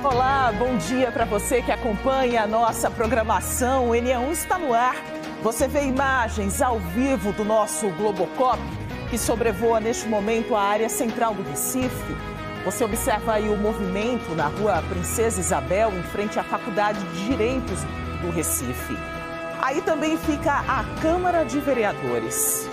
Olá, bom dia para você que acompanha a nossa programação. O NE1 está no ar. Você vê imagens ao vivo do nosso Globocop, que sobrevoa neste momento a área central do Recife. Você observa aí o movimento na rua Princesa Isabel, em frente à Faculdade de Direitos do Recife. Aí também fica a Câmara de Vereadores.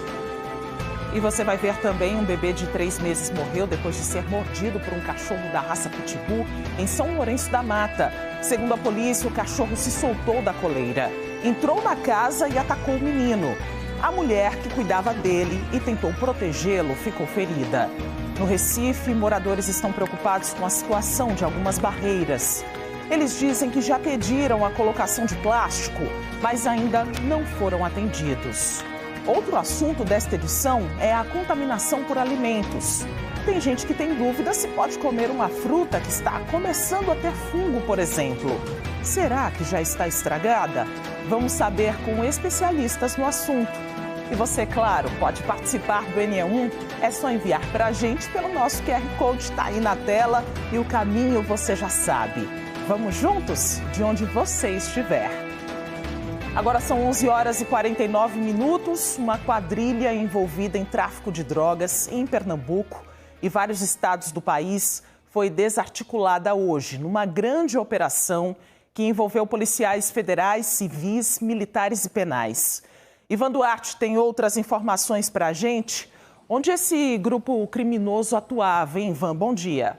E você vai ver também um bebê de 3 meses morreu depois de ser mordido por um cachorro da raça Pitbull em São Lourenço da Mata. Segundo a polícia, o cachorro se soltou da coleira, entrou na casa e atacou o menino. A mulher que cuidava dele e tentou protegê-lo ficou ferida. No Recife, moradores estão preocupados com a situação de algumas barreiras. Eles dizem que já pediram a colocação de plástico, mas ainda não foram atendidos. Outro assunto desta edição é a contaminação por alimentos. Tem gente que tem dúvida se pode comer uma fruta que está começando a ter fungo, por exemplo. Será que já está estragada? Vamos saber com especialistas no assunto. E você, claro, pode participar do NE1. É só enviar para a gente pelo nosso QR Code, está aí na tela. E o caminho você já sabe. Vamos juntos? De onde você estiver. Agora são 11 horas e 49 minutos. Uma quadrilha envolvida em tráfico de drogas em Pernambuco e vários estados do país foi desarticulada hoje numa grande operação que envolveu policiais federais, civis, militares e penais. Ivan Duarte tem outras informações para a gente. Onde esse grupo criminoso atuava, hein, Ivan? Bom dia.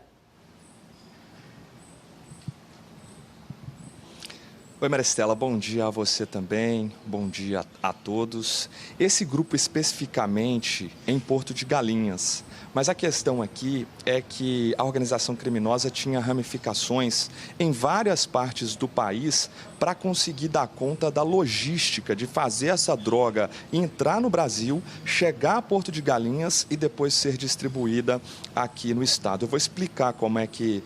Oi, Maristela, bom dia a você também, bom dia a todos. Esse grupo especificamente em Porto de Galinhas, mas a questão aqui é que a organização criminosa tinha ramificações em várias partes do país para conseguir dar conta da logística de fazer essa droga entrar no Brasil, chegar a Porto de Galinhas e depois ser distribuída aqui no estado. Eu vou explicar como é que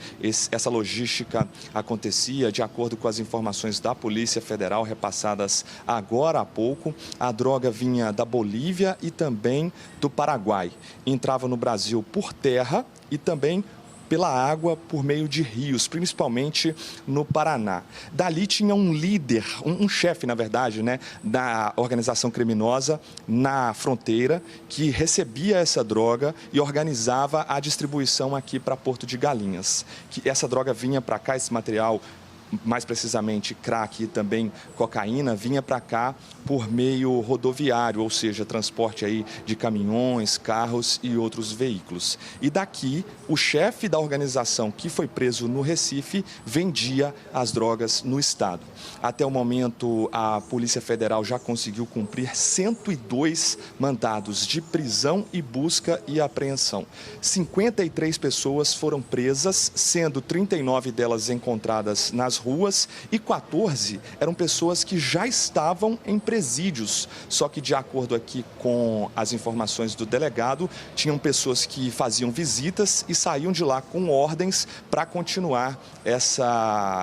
essa logística acontecia de acordo com as informações da Polícia Federal repassadas agora há pouco. A droga vinha da Bolívia e também do Paraguai. Entrava no Brasil por terra e também pela água por meio de rios, principalmente no Paraná. Dali tinha um líder, um chefe, na verdade, da organização criminosa na fronteira, que recebia essa droga e organizava a distribuição aqui para Porto de Galinhas. Que essa droga vinha para cá, esse material, mais precisamente crack e também cocaína, vinha para cá por meio rodoviário, ou seja, transporte aí de caminhões, carros e outros veículos. E daqui, o chefe da organização que foi preso no Recife vendia as drogas no estado. Até o momento, a Polícia Federal já conseguiu cumprir 102 mandados de prisão e busca e apreensão. 53 pessoas foram presas, sendo 39 delas encontradas nas ruas e 14 eram pessoas que já estavam em presídios. Só que, de acordo aqui com as informações do delegado, tinham pessoas que faziam visitas e saíam de lá com ordens para continuar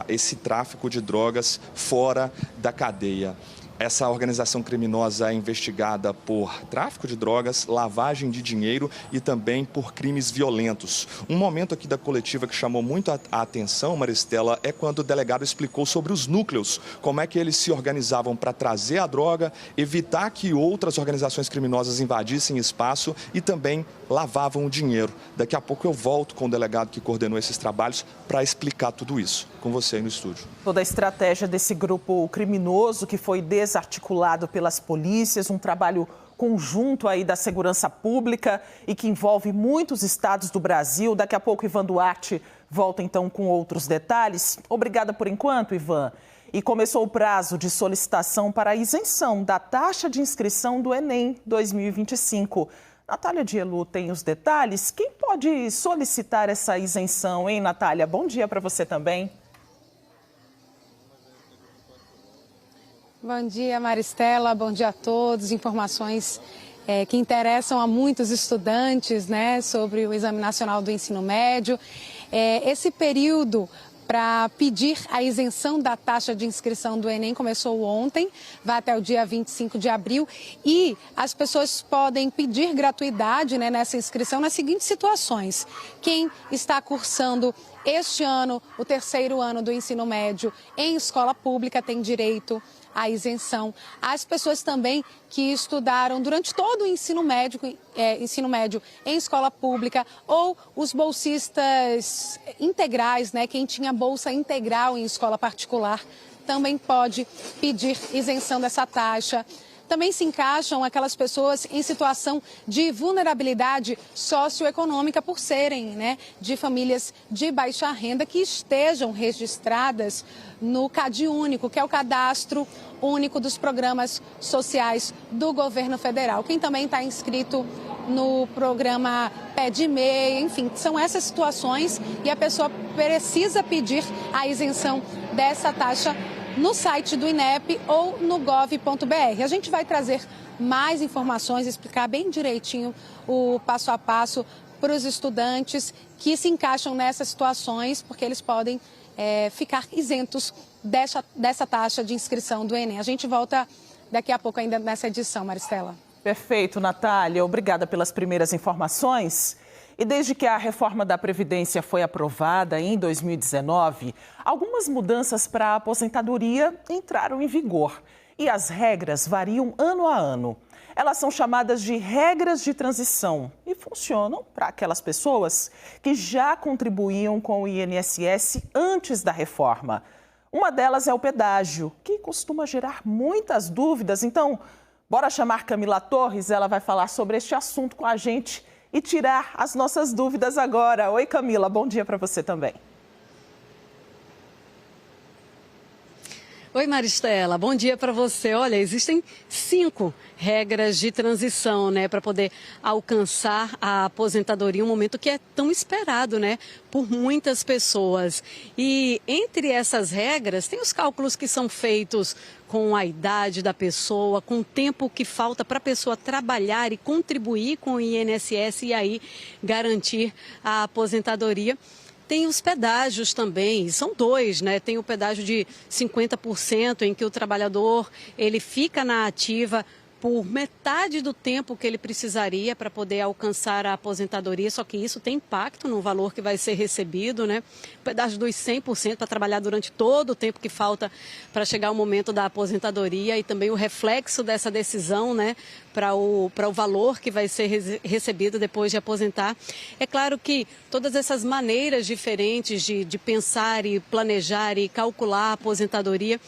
esse tráfico de drogas fora da cadeia. Essa organização criminosa é investigada por tráfico de drogas, lavagem de dinheiro e também por crimes violentos. Um momento aqui da coletiva que chamou muito a atenção, Maristela, é quando o delegado explicou sobre os núcleos, como é que eles se organizavam para trazer a droga, evitar que outras organizações criminosas invadissem espaço e também lavavam o dinheiro. Daqui a pouco eu volto com o delegado que coordenou esses trabalhos para explicar tudo isso. Com você aí no estúdio. Toda a estratégia desse grupo criminoso que foi desarticulado pelas polícias, um trabalho conjunto aí da segurança pública e que envolve muitos estados do Brasil. Daqui a pouco, Ivan Duarte volta então com outros detalhes. Obrigada por enquanto, Ivan. E começou o prazo de solicitação para a isenção da taxa de inscrição do Enem 2025. Natália Dielu tem os detalhes. Quem pode solicitar essa isenção, hein, Natália? Bom dia para você também. Bom dia, Maristela. Bom dia a todos. Informações que interessam a muitos estudantes, sobre o Exame Nacional do Ensino Médio. Esse período para pedir a isenção da taxa de inscrição do Enem começou ontem, vai até o dia 25 de abril e as pessoas podem pedir gratuidade nessa inscrição nas seguintes situações. Quem está cursando este ano, o terceiro ano do ensino médio em escola pública tem direito à isenção. As pessoas também que estudaram durante todo o ensino médio em escola pública, ou os bolsistas integrais, né, quem tinha bolsa integral em escola particular, também pode pedir isenção dessa taxa. Também se encaixam aquelas pessoas em situação de vulnerabilidade socioeconômica por serem, né, de famílias de baixa renda que estejam registradas no CadÚnico, que é o Cadastro Único dos Programas Sociais do Governo Federal. Quem também está inscrito no programa Pé de Meia, enfim, são essas situações e a pessoa precisa pedir a isenção dessa taxa no site do INEP ou no gov.br. A gente vai trazer mais informações, explicar bem direitinho o passo a passo para os estudantes que se encaixam nessas situações, porque eles podem ficar isentos dessa taxa de inscrição do Enem. A gente volta daqui a pouco ainda nessa edição, Maristela. Perfeito, Natália. Obrigada pelas primeiras informações. E desde que a reforma da Previdência foi aprovada em 2019, algumas mudanças para a aposentadoria entraram em vigor. E as regras variam ano a ano. Elas são chamadas de regras de transição e funcionam para aquelas pessoas que já contribuíam com o INSS antes da reforma. Uma delas é o pedágio, que costuma gerar muitas dúvidas. Então, bora chamar Camila Torres, ela vai falar sobre este assunto com a gente e tirar as nossas dúvidas agora. Oi, Camila, bom dia para você também. Oi, Maristela, bom dia para você. Olha, existem 5 regras de transição, né, para poder alcançar a aposentadoria, um momento que é tão esperado, né, por muitas pessoas. E entre essas regras, tem os cálculos que são feitos com a idade da pessoa, com o tempo que falta para a pessoa trabalhar e contribuir com o INSS e aí garantir a aposentadoria. Tem os pedágios também, são 2, né? Tem o pedágio de 50%, em que o trabalhador ele fica na ativa por metade do tempo que ele precisaria para poder alcançar a aposentadoria, só que isso tem impacto no valor que vai ser recebido, né? O pedágio dos 100% para trabalhar durante todo o tempo que falta para chegar o momento da aposentadoria e também o reflexo dessa decisão, né? Para o valor que vai ser recebido depois de aposentar. É claro que todas essas maneiras diferentes de pensar e planejar e calcular a aposentadoria,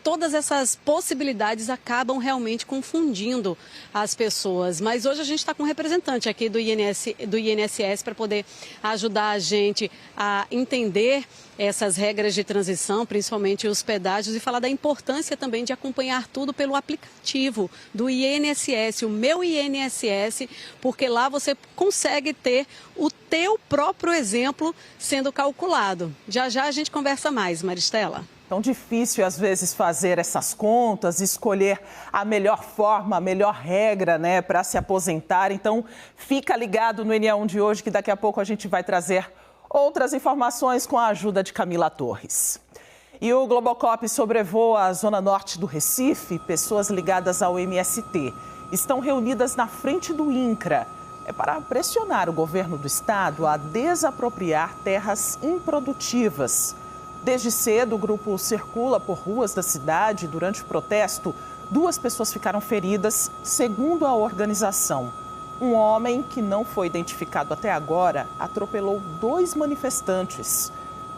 todas essas possibilidades acabam realmente confundindo as pessoas. Mas hoje a gente está com um representante aqui do INSS para poder ajudar a gente a entender essas regras de transição, principalmente os pedágios, e falar da importância também de acompanhar tudo pelo aplicativo do INSS, o Meu INSS, porque lá você consegue ter o teu próprio exemplo sendo calculado. Já já a gente conversa mais, Maristela. Tão difícil, às vezes, fazer essas contas, escolher a melhor forma, a melhor regra, né, para se aposentar. Então, fica ligado no NE1 de hoje, que daqui a pouco a gente vai trazer outras informações com a ajuda de Camila Torres. E o Globocop sobrevoa a zona norte do Recife. Pessoas ligadas ao MST estão reunidas na frente do INCRA. É para pressionar o governo do estado a desapropriar terras improdutivas. Desde cedo, o grupo circula por ruas da cidade. Durante o protesto, 2 pessoas ficaram feridas, segundo a organização. Um homem que não foi identificado até agora atropelou 2 manifestantes.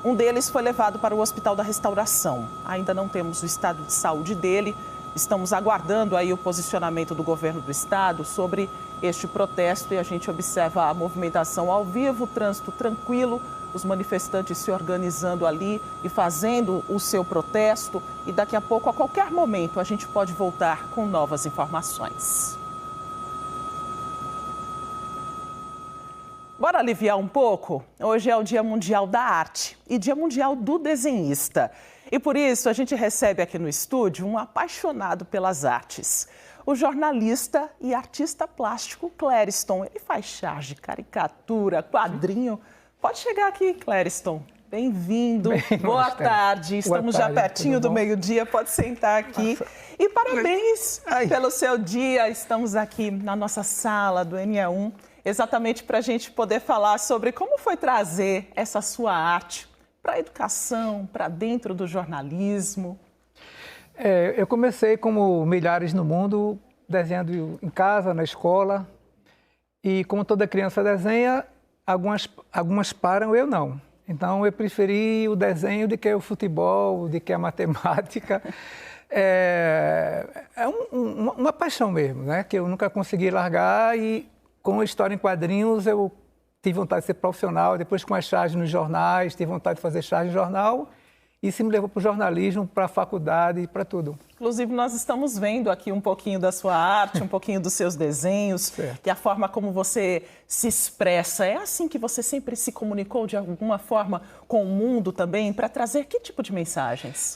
Um deles foi levado para o Hospital da Restauração. Ainda não temos o estado de saúde dele. Estamos aguardando aí o posicionamento do governo do estado sobre este protesto e a gente observa a movimentação ao vivo, trânsito tranquilo, os manifestantes se organizando ali e fazendo o seu protesto. E daqui a pouco, a qualquer momento, a gente pode voltar com novas informações. Bora aliviar um pouco? Hoje é o Dia Mundial da Arte e Dia Mundial do Desenhista. E por isso a gente recebe aqui no estúdio um apaixonado pelas artes. O jornalista e artista plástico Clériston. Ele faz charge, caricatura, quadrinho. Pode chegar aqui, Clériston. Bem-vindo. Boa tarde. Estamos já pertinho do meio-dia. Pode sentar aqui. E parabéns pelo seu dia. Estamos aqui na nossa sala do NE1. exatamente para a gente poder falar sobre como foi trazer essa sua arte para a educação, para dentro do jornalismo. Eu comecei como milhares no mundo, desenhando em casa, na escola. E como toda criança desenha, algumas param, eu não. Então eu preferi o desenho do que o futebol, do que a matemática. Uma paixão mesmo, né? Que eu nunca consegui largar e com a história em quadrinhos eu tive vontade de ser profissional, depois com as charges nos jornais, tive vontade de fazer charge em jornal. Isso me levou para o jornalismo, para a faculdade e para tudo. Inclusive, nós estamos vendo aqui um pouquinho da sua arte, um pouquinho dos seus desenhos, certo. E a forma como você se expressa. É assim que você sempre se comunicou de alguma forma com o mundo também, para trazer que tipo de mensagens?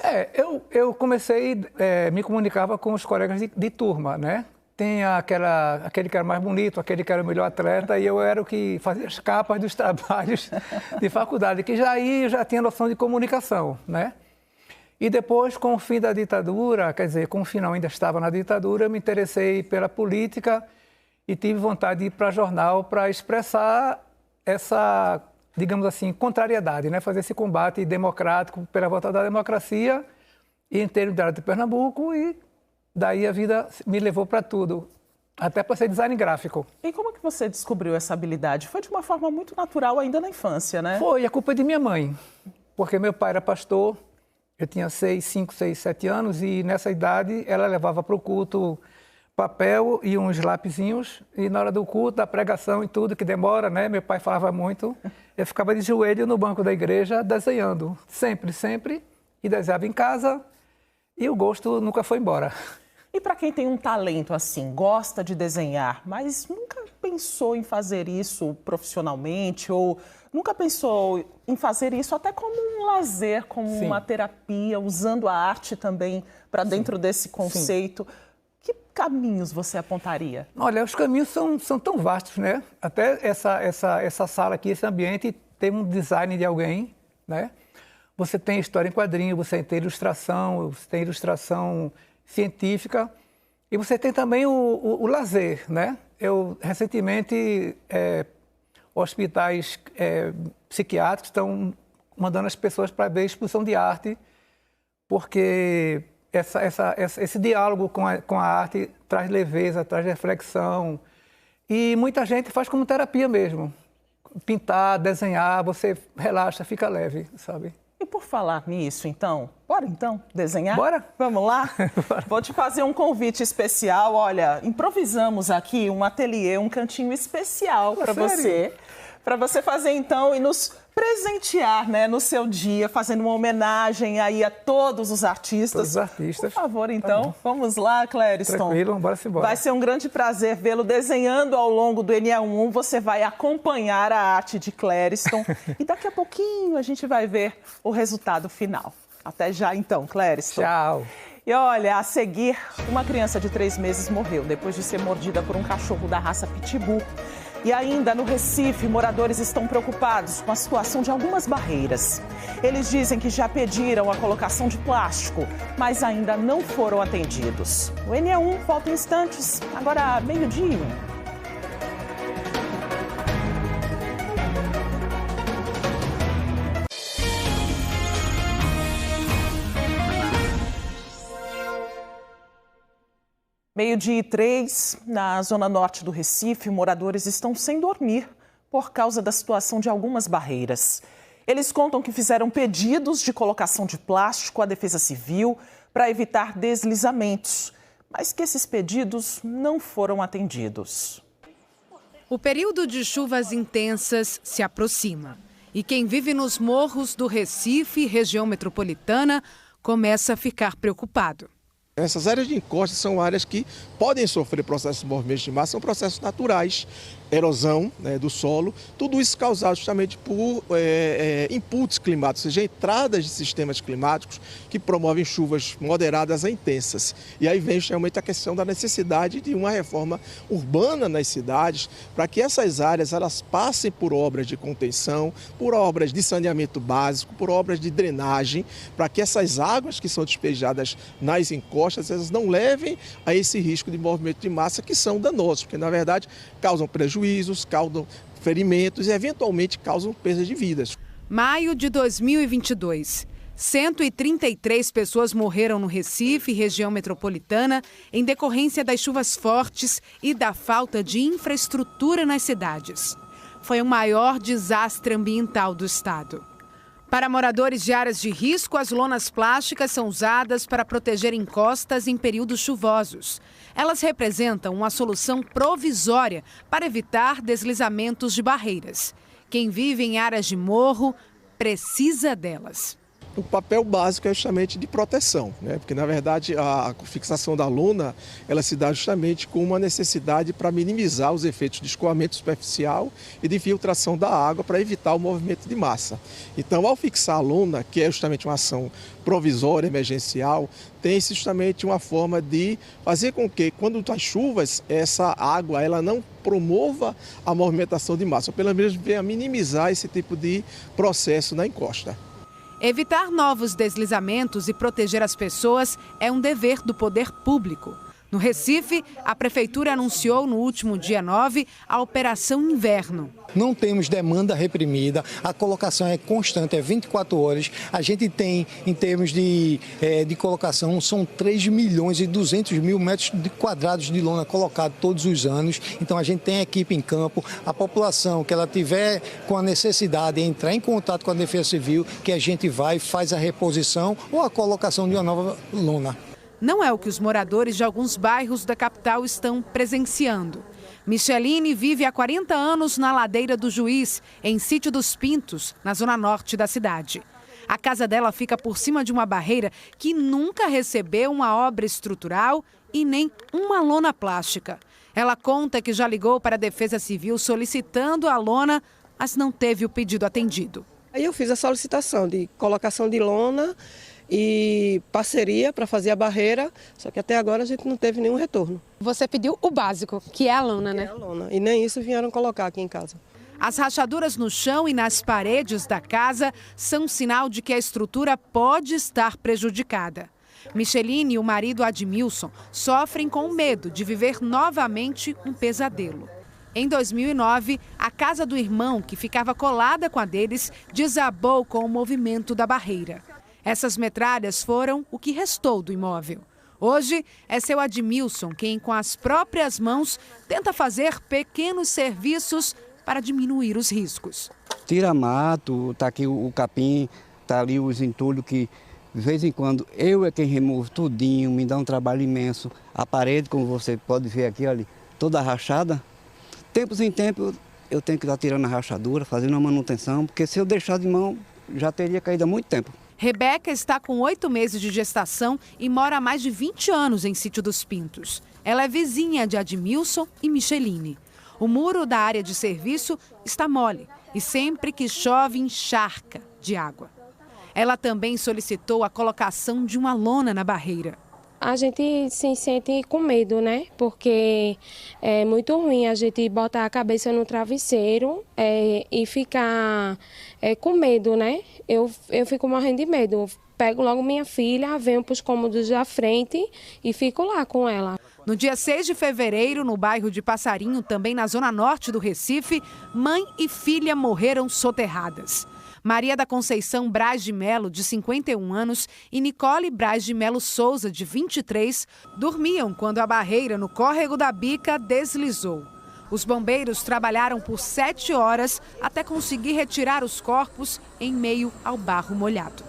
Eu comecei, me comunicava com os colegas de turma, né? Tem aquele que era mais bonito, aquele que era o melhor atleta, e eu era o que fazia as capas dos trabalhos de faculdade, que eu já tinha noção de comunicação, né? E depois, com o fim da ditadura, quer dizer, com o final ainda estava na ditadura, eu me interessei pela política e tive vontade de ir para jornal para expressar essa, digamos assim, contrariedade, né? Fazer esse combate democrático pela volta da democracia e em termos de Pernambuco e daí a vida me levou para tudo, até para ser design gráfico. E como que você descobriu essa habilidade? Foi de uma forma muito natural ainda na infância, né? Foi, a culpa é de minha mãe, porque meu pai era pastor, eu tinha 5, 6, 7 anos e nessa idade ela levava para o culto papel e uns lapisinhos e na hora do culto, da pregação e tudo, que demora, né? Meu pai falava muito, eu ficava de joelho no banco da igreja desenhando, sempre, e desenhava em casa e o gosto nunca foi embora. E para quem tem um talento assim, gosta de desenhar, mas nunca pensou em fazer isso profissionalmente ou nunca pensou em fazer isso até como um lazer, como Sim. uma terapia, usando a arte também para dentro desse conceito, Sim. que caminhos você apontaria? Olha, os caminhos são tão vastos, né? Até essa sala aqui, esse ambiente, tem um design de alguém, né? Você tem história em quadrinho, você tem ilustração científica e você tem também o lazer, né? Eu, recentemente, hospitais psiquiátricos estão mandando as pessoas para ver exposição de arte, porque esse diálogo com a arte traz leveza, traz reflexão e muita gente faz como terapia mesmo. Pintar, desenhar, você relaxa, fica leve, sabe? E por falar nisso, então, bora então desenhar? Bora? Vamos lá? Vou te fazer um convite especial. Olha, improvisamos aqui um ateliê, um cantinho especial para você. Para você fazer então e nos presentear, né, no seu dia, fazendo uma homenagem aí a todos os artistas. Todos os artistas. Por favor, então, vamos lá, Clériston. Tranquilo, bora-se embora. Vai ser um grande prazer vê-lo desenhando ao longo do NE1. Você vai acompanhar a arte de Clériston e daqui a pouquinho a gente vai ver o resultado final. Até já então, Clériston. Tchau. E olha, a seguir, uma criança de 3 meses morreu depois de ser mordida por um cachorro da raça Pitbull. E ainda no Recife, moradores estão preocupados com a situação de algumas barreiras. Eles dizem que já pediram a colocação de plástico, mas ainda não foram atendidos. O NE1 volta em instantes, agora 12:01. Meio-dia e 3, na zona norte do Recife, moradores estão sem dormir por causa da situação de algumas barreiras. Eles contam que fizeram pedidos de colocação de plástico à Defesa Civil para evitar deslizamentos, mas que esses pedidos não foram atendidos. O período de chuvas intensas se aproxima e quem vive nos morros do Recife e região metropolitana começa a ficar preocupado. Essas áreas de encosta são áreas que podem sofrer processos de movimento de massa, são processos naturais, erosão, né, do solo, tudo isso causado justamente por inputs climáticos, ou seja, entradas de sistemas climáticos que promovem chuvas moderadas a intensas. E aí vem realmente a questão da necessidade de uma reforma urbana nas cidades, para que essas áreas elas passem por obras de contenção, por obras de saneamento básico, por obras de drenagem, para que essas águas que são despejadas nas encostas, elas não levem a esse risco de movimento de massa que são danosos, porque na verdade causam prejuízo prejuízos, causam ferimentos e, eventualmente, causam perda de vidas. Maio de 2022. 133 pessoas morreram no Recife, região metropolitana, em decorrência das chuvas fortes e da falta de infraestrutura nas cidades. Foi o maior desastre ambiental do estado. Para moradores de áreas de risco, as lonas plásticas são usadas para proteger encostas em períodos chuvosos. Elas representam uma solução provisória para evitar deslizamentos de barreiras. Quem vive em áreas de morro precisa delas. O papel básico é justamente de proteção, né? Porque, na verdade, a fixação da lona ela se dá justamente com uma necessidade para minimizar os efeitos de escoamento superficial e de filtração da água para evitar o movimento de massa. Então, ao fixar a lona, que é justamente uma ação provisória, emergencial, tem-se justamente uma forma de fazer com que, quando as chuvas, essa água ela não promova a movimentação de massa, ou pelo menos venha minimizar esse tipo de processo na encosta. Evitar novos deslizamentos e proteger as pessoas é um dever do poder público. No Recife, a Prefeitura anunciou no último dia 9 a Operação Inverno. Não temos demanda reprimida, a colocação é constante, é 24 horas. A gente tem, em termos de colocação, são 3 milhões e 200 mil metros quadrados de lona colocado todos os anos. Então a gente tem equipe em campo, a população que ela tiver com a necessidade de entrar em contato com a Defesa Civil, que a gente vai, faz a reposição ou a colocação de uma nova lona. Não é o que os moradores de alguns bairros da capital estão presenciando. Micheline vive há 40 anos na Ladeira do Juiz, em Sítio dos Pintos, na zona norte da cidade. A casa dela fica por cima de uma barreira que nunca recebeu uma obra estrutural e nem uma lona plástica. Ela conta que já ligou para a Defesa Civil solicitando a lona, mas não teve o pedido atendido. Aí eu fiz a solicitação de colocação de lona e parceria para fazer a barreira, só que até agora a gente não teve nenhum retorno. Você pediu o básico, que é a lona, né? É a lona, e nem isso vieram colocar aqui em casa. As rachaduras no chão e nas paredes da casa são sinal de que a estrutura pode estar prejudicada. Micheline e o marido Admilson sofrem com medo de viver novamente um pesadelo. Em 2009, a casa do irmão, que ficava colada com a deles, desabou com o movimento da barreira. Essas metralhas foram o que restou do imóvel. Hoje, é seu Admilson quem, com as próprias mãos, tenta fazer pequenos serviços para diminuir os riscos. Tira mato, está aqui o capim, está ali os entulhos que, de vez em quando, eu é quem removo tudinho, me dá um trabalho imenso. A parede, como você pode ver aqui, olha, toda rachada. Tempos em tempos, eu tenho que estar tirando a rachadura, fazendo uma manutenção, porque se eu deixar de mão, já teria caído há muito tempo. Rebeca está com 8 meses de gestação e mora há mais de 20 anos em Sítio dos Pintos. Ela é vizinha de Admilson e Micheline. O muro da área de serviço está mole e sempre que chove encharca de água. Ela também solicitou a colocação de uma lona na barreira. A gente se sente com medo, né? Porque é muito ruim a gente botar a cabeça no travesseiro e ficar com medo, né? Eu fico morrendo de medo. Eu pego logo minha filha, venho para os cômodos da frente e fico lá com ela. No dia 6 de fevereiro, no bairro de Passarinho, também na zona norte do Recife, mãe e filha morreram soterradas. Maria da Conceição Braz de Melo, de 51 anos, e Nicole Braz de Melo Souza, de 23, dormiam quando a barreira no córrego da Bica deslizou. Os bombeiros trabalharam por 7 horas até conseguir retirar os corpos em meio ao barro molhado.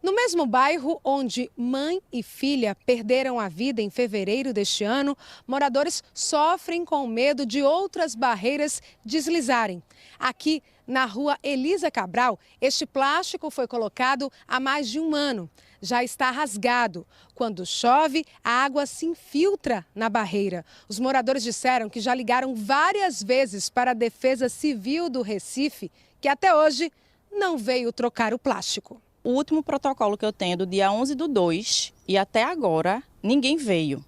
No mesmo bairro onde mãe e filha perderam a vida em fevereiro deste ano, moradores sofrem com medo de outras barreiras deslizarem. Aqui, na rua Elisa Cabral, este plástico foi colocado há mais de um ano. Já está rasgado. Quando chove, a água se infiltra na barreira. Os moradores disseram que já ligaram várias vezes para a Defesa Civil do Recife, que até hoje não veio trocar o plástico. O último protocolo que eu tenho do dia 11/2 e até agora ninguém veio.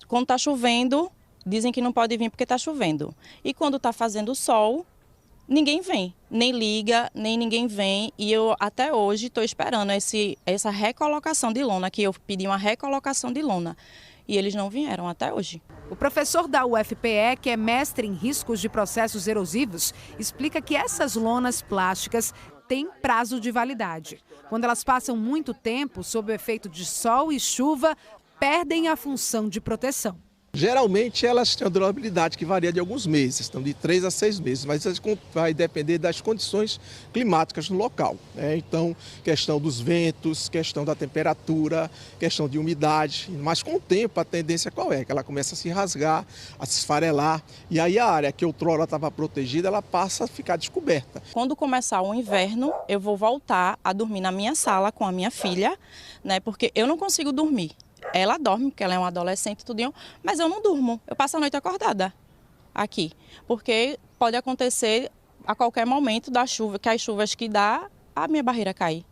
Quando está chovendo, dizem que não pode vir porque está chovendo. E quando está fazendo sol, ninguém vem, nem liga, nem ninguém vem. E eu até hoje estou esperando essa recolocação de lona, que eu pedi uma recolocação de lona. e eles não vieram até hoje. O professor da UFPE, que é mestre em riscos de processos erosivos, explica que essas lonas plásticas têm prazo de validade. Quando elas passam muito tempo sob o efeito de sol e chuva, perdem a função de proteção. Geralmente elas têm uma durabilidade que varia de alguns meses, então de 3 a 6 meses, mas isso vai depender das condições climáticas no local, né? Então, questão dos ventos, questão da temperatura, questão de umidade, mas com o tempo a tendência qual é? Que ela começa a se rasgar, a se esfarelar, e aí a área que outrora estava protegida, ela passa a ficar descoberta. Quando começar o inverno, eu vou voltar a dormir na minha sala com a minha filha, né? Porque eu não consigo dormir. Ela dorme, porque ela é uma adolescente, tudinho, mas eu não durmo. Eu passo a noite acordada aqui, porque pode acontecer a qualquer momento da chuva, que as chuvas que dá, a minha barreira cair.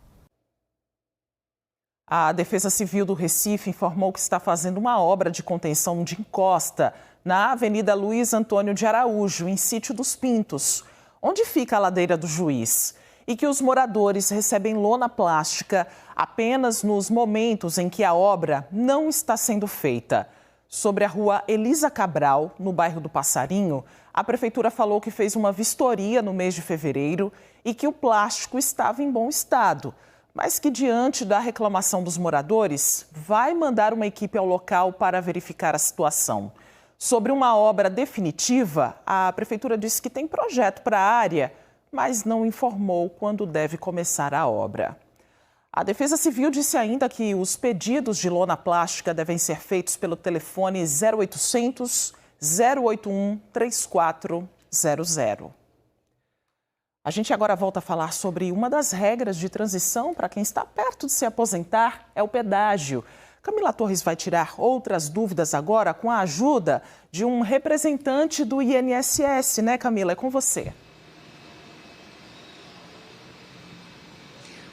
A Defesa Civil do Recife informou que está fazendo uma obra de contenção de encosta na Avenida Luiz Antônio de Araújo, em Sítio dos Pintos, onde fica a Ladeira do Juiz, e que os moradores recebem lona plástica apenas nos momentos em que a obra não está sendo feita. Sobre a rua Elisa Cabral, no bairro do Passarinho, a prefeitura falou que fez uma vistoria no mês de fevereiro e que o plástico estava em bom estado, mas que, diante da reclamação dos moradores, vai mandar uma equipe ao local para verificar a situação. Sobre uma obra definitiva, a prefeitura disse que tem projeto para a área, mas não informou quando deve começar a obra. A Defesa Civil disse ainda que os pedidos de lona plástica devem ser feitos pelo telefone 0800 081 3400. A gente agora volta a falar sobre uma das regras de transição para quem está perto de se aposentar, é o pedágio. Camila Torres vai tirar outras dúvidas agora com a ajuda de um representante do INSS, né, Camila? É com você.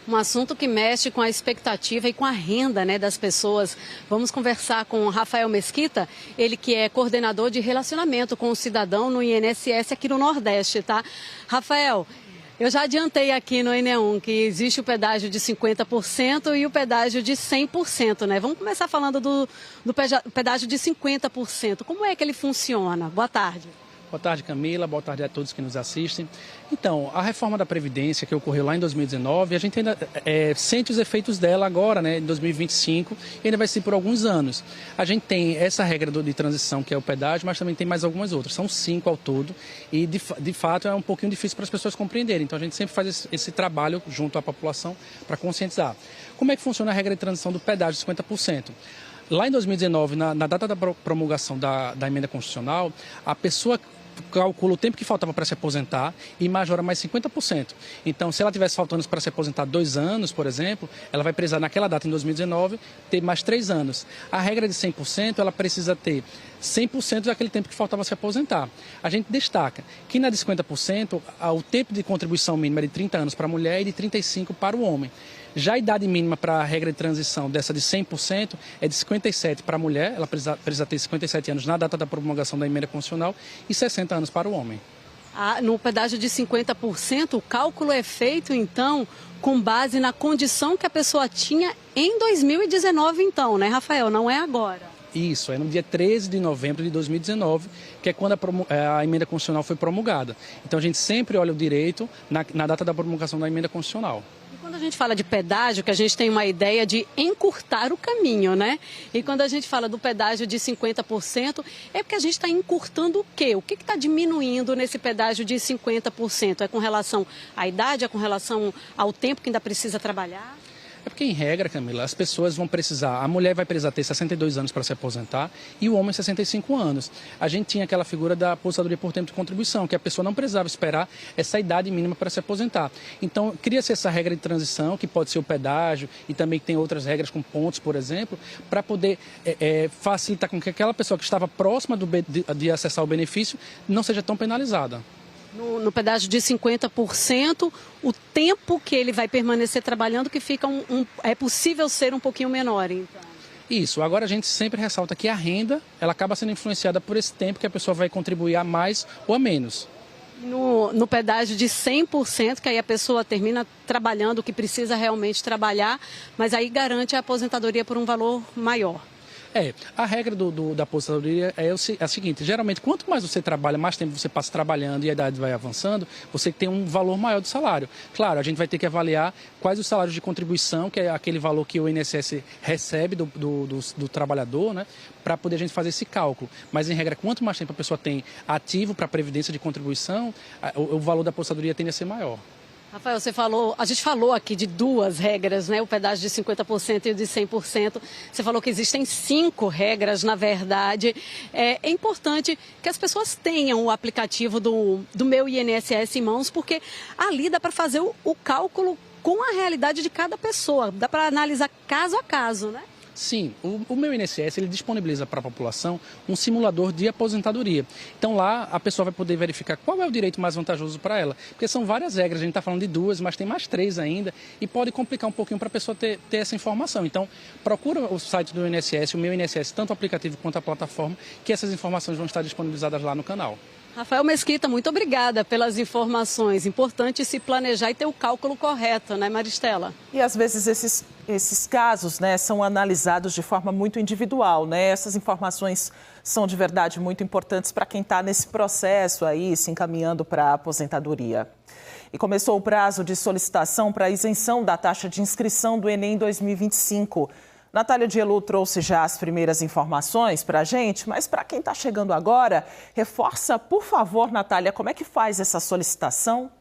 Um assunto que mexe com a expectativa e com a renda, né, das pessoas. Vamos conversar com o Rafael Mesquita, ele que é coordenador de relacionamento com o cidadão no INSS aqui no Nordeste, tá? Rafael, eu já adiantei aqui no Enem1 que existe o pedágio de 50% e o pedágio de 100%, né? Vamos começar falando do pedágio de 50%. Como é que ele funciona? Boa tarde. Boa tarde, Camila. Boa tarde a todos que nos assistem. Então, a reforma da Previdência que ocorreu lá em 2019, a gente ainda sente os efeitos dela agora, né, em 2025, e ainda vai ser por alguns anos. A gente tem essa regra de transição, que é o pedágio, mas também tem mais algumas outras. São 5 ao todo e, de fato, é um pouquinho difícil para as pessoas compreenderem. Então, a gente sempre faz esse trabalho junto à população para conscientizar. Como é que funciona a regra de transição do pedágio de 50%? Lá em 2019, na data da promulgação da emenda constitucional, a pessoa calcula o tempo que faltava para se aposentar e majora mais 50%. Então, se ela tivesse faltando para se aposentar 2 anos, por exemplo, ela vai precisar, naquela data, em 2019, ter mais 3 anos. A regra de 100%, ela precisa ter 100% daquele tempo que faltava se aposentar. A gente destaca que na de 50%, o tempo de contribuição mínima é de 30 anos para a mulher e de 35 para o homem. Já a idade mínima para a regra de transição dessa de 100% é de 57 para a mulher, ela precisa ter 57 anos na data da promulgação da emenda constitucional e 60 anos para o homem. No pedágio de 50%, o cálculo é feito, então, com base na condição que a pessoa tinha em 2019, então, né, Rafael? Não é agora. Isso, é no dia 13 de novembro de 2019, que é quando a emenda constitucional foi promulgada. Então, a gente sempre olha o direito na data da promulgação da emenda constitucional. Quando a gente fala de pedágio, que a gente tem uma ideia de encurtar o caminho, né? E quando a gente fala do pedágio de 50%, é porque a gente está encurtando o quê? O que está diminuindo nesse pedágio de 50%? É com relação à idade, é com relação ao tempo que ainda precisa trabalhar? É porque, em regra, Camila, as pessoas vão precisar, a mulher vai precisar ter 62 anos para se aposentar e o homem 65 anos. A gente tinha aquela figura da aposentadoria por tempo de contribuição, que a pessoa não precisava esperar essa idade mínima para se aposentar. Então, cria-se essa regra de transição, que pode ser o pedágio e também tem outras regras com pontos, por exemplo, para poder facilitar com que aquela pessoa que estava próxima de acessar o benefício não seja tão penalizada. No pedágio de 50%, o tempo que ele vai permanecer trabalhando que fica é possível ser um pouquinho menor, então. Isso. Agora a gente sempre ressalta que a renda, ela acaba sendo influenciada por esse tempo que a pessoa vai contribuir a mais ou a menos. No pedágio de 100%, que aí a pessoa termina trabalhando o que precisa realmente trabalhar, mas aí garante a aposentadoria por um valor maior. A regra da aposentadoria é a seguinte, geralmente quanto mais você trabalha, mais tempo você passa trabalhando e a idade vai avançando, você tem um valor maior do salário. Claro, a gente vai ter que avaliar quais os salários de contribuição, que é aquele valor que o INSS recebe do trabalhador, né, para poder a gente fazer esse cálculo. Mas, em regra, quanto mais tempo a pessoa tem ativo para a previdência de contribuição, o valor da aposentadoria tende a ser maior. Rafael, a gente falou aqui de duas regras, né? O pedágio de 50% e o de 100%. Você falou que existem 5 regras, na verdade. É importante que as pessoas tenham o aplicativo do Meu INSS em mãos, porque ali dá para fazer o cálculo com a realidade de cada pessoa. Dá para analisar caso a caso, né? Sim, o Meu INSS ele disponibiliza para a população um simulador de aposentadoria. Então lá a pessoa vai poder verificar qual é o direito mais vantajoso para ela. Porque são várias regras, a gente está falando de 2, mas tem mais 3 ainda e pode complicar um pouquinho para a pessoa ter essa informação. Então procura o site do INSS, o Meu INSS, tanto o aplicativo quanto a plataforma, que essas informações vão estar disponibilizadas lá no canal. Rafael Mesquita, muito obrigada pelas informações. Importante se planejar e ter o cálculo correto, né, Maristela? E às vezes esses casos, né, são analisados de forma muito individual, né? Essas informações são de verdade muito importantes para quem está nesse processo aí, se encaminhando para a aposentadoria. E começou o prazo de solicitação para a isenção da taxa de inscrição do Enem 2025. Natália Dielu trouxe já as primeiras informações para a gente, mas para quem está chegando agora, reforça, por favor, Natália, como é que faz essa solicitação?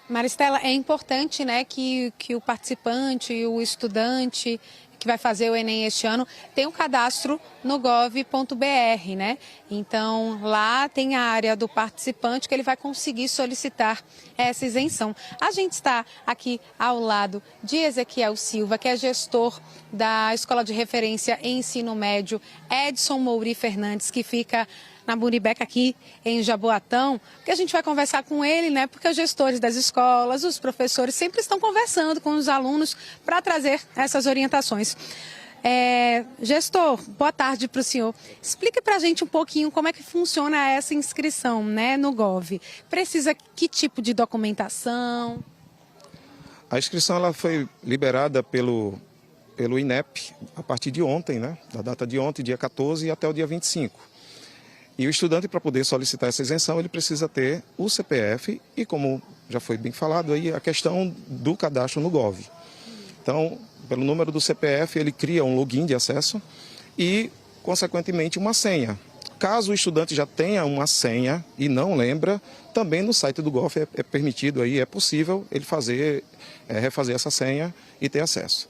Maristela, é importante, né, que o participante, o estudante que vai fazer o Enem este ano tenha um cadastro no gov.br, né? Então, lá tem a área do participante que ele vai conseguir solicitar essa isenção. A gente está aqui ao lado de Ezequiel Silva, que é gestor da Escola de Referência em Ensino Médio Edson Mouri Fernandes, que fica na Buribeca, aqui em Jaboatão, que a gente vai conversar com ele, né? Porque os gestores das escolas, os professores sempre estão conversando com os alunos para trazer essas orientações. Gestor, boa tarde para o senhor. Explique para a gente um pouquinho como é que funciona essa inscrição, né, no Gov. Precisa que tipo de documentação? A inscrição ela foi liberada pelo INEP a partir de ontem, né? Da data de ontem, dia 14, até o dia 25. E o estudante, para poder solicitar essa isenção, ele precisa ter o CPF e, como já foi bem falado, aí, a questão do cadastro no Gov. Então, pelo número do CPF, ele cria um login de acesso e, consequentemente, uma senha. Caso o estudante já tenha uma senha e não lembra, também no site do Gov é permitido, aí, é possível ele refazer essa senha e ter acesso.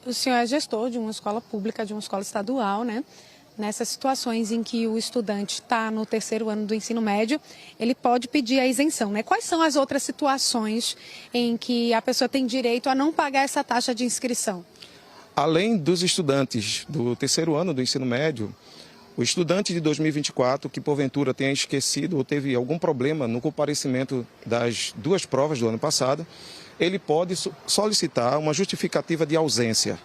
O senhor é gestor de uma escola pública, de uma escola estadual, né? Nessas situações em que o estudante está no 3º ano do ensino médio, ele pode pedir a isenção, né? Quais são as outras situações em que a pessoa tem direito a não pagar essa taxa de inscrição? Além dos estudantes do 3º ano do ensino médio, o estudante de 2024 que porventura tenha esquecido ou teve algum problema no comparecimento das 2 provas do ano passado, ele pode solicitar uma justificativa de ausência.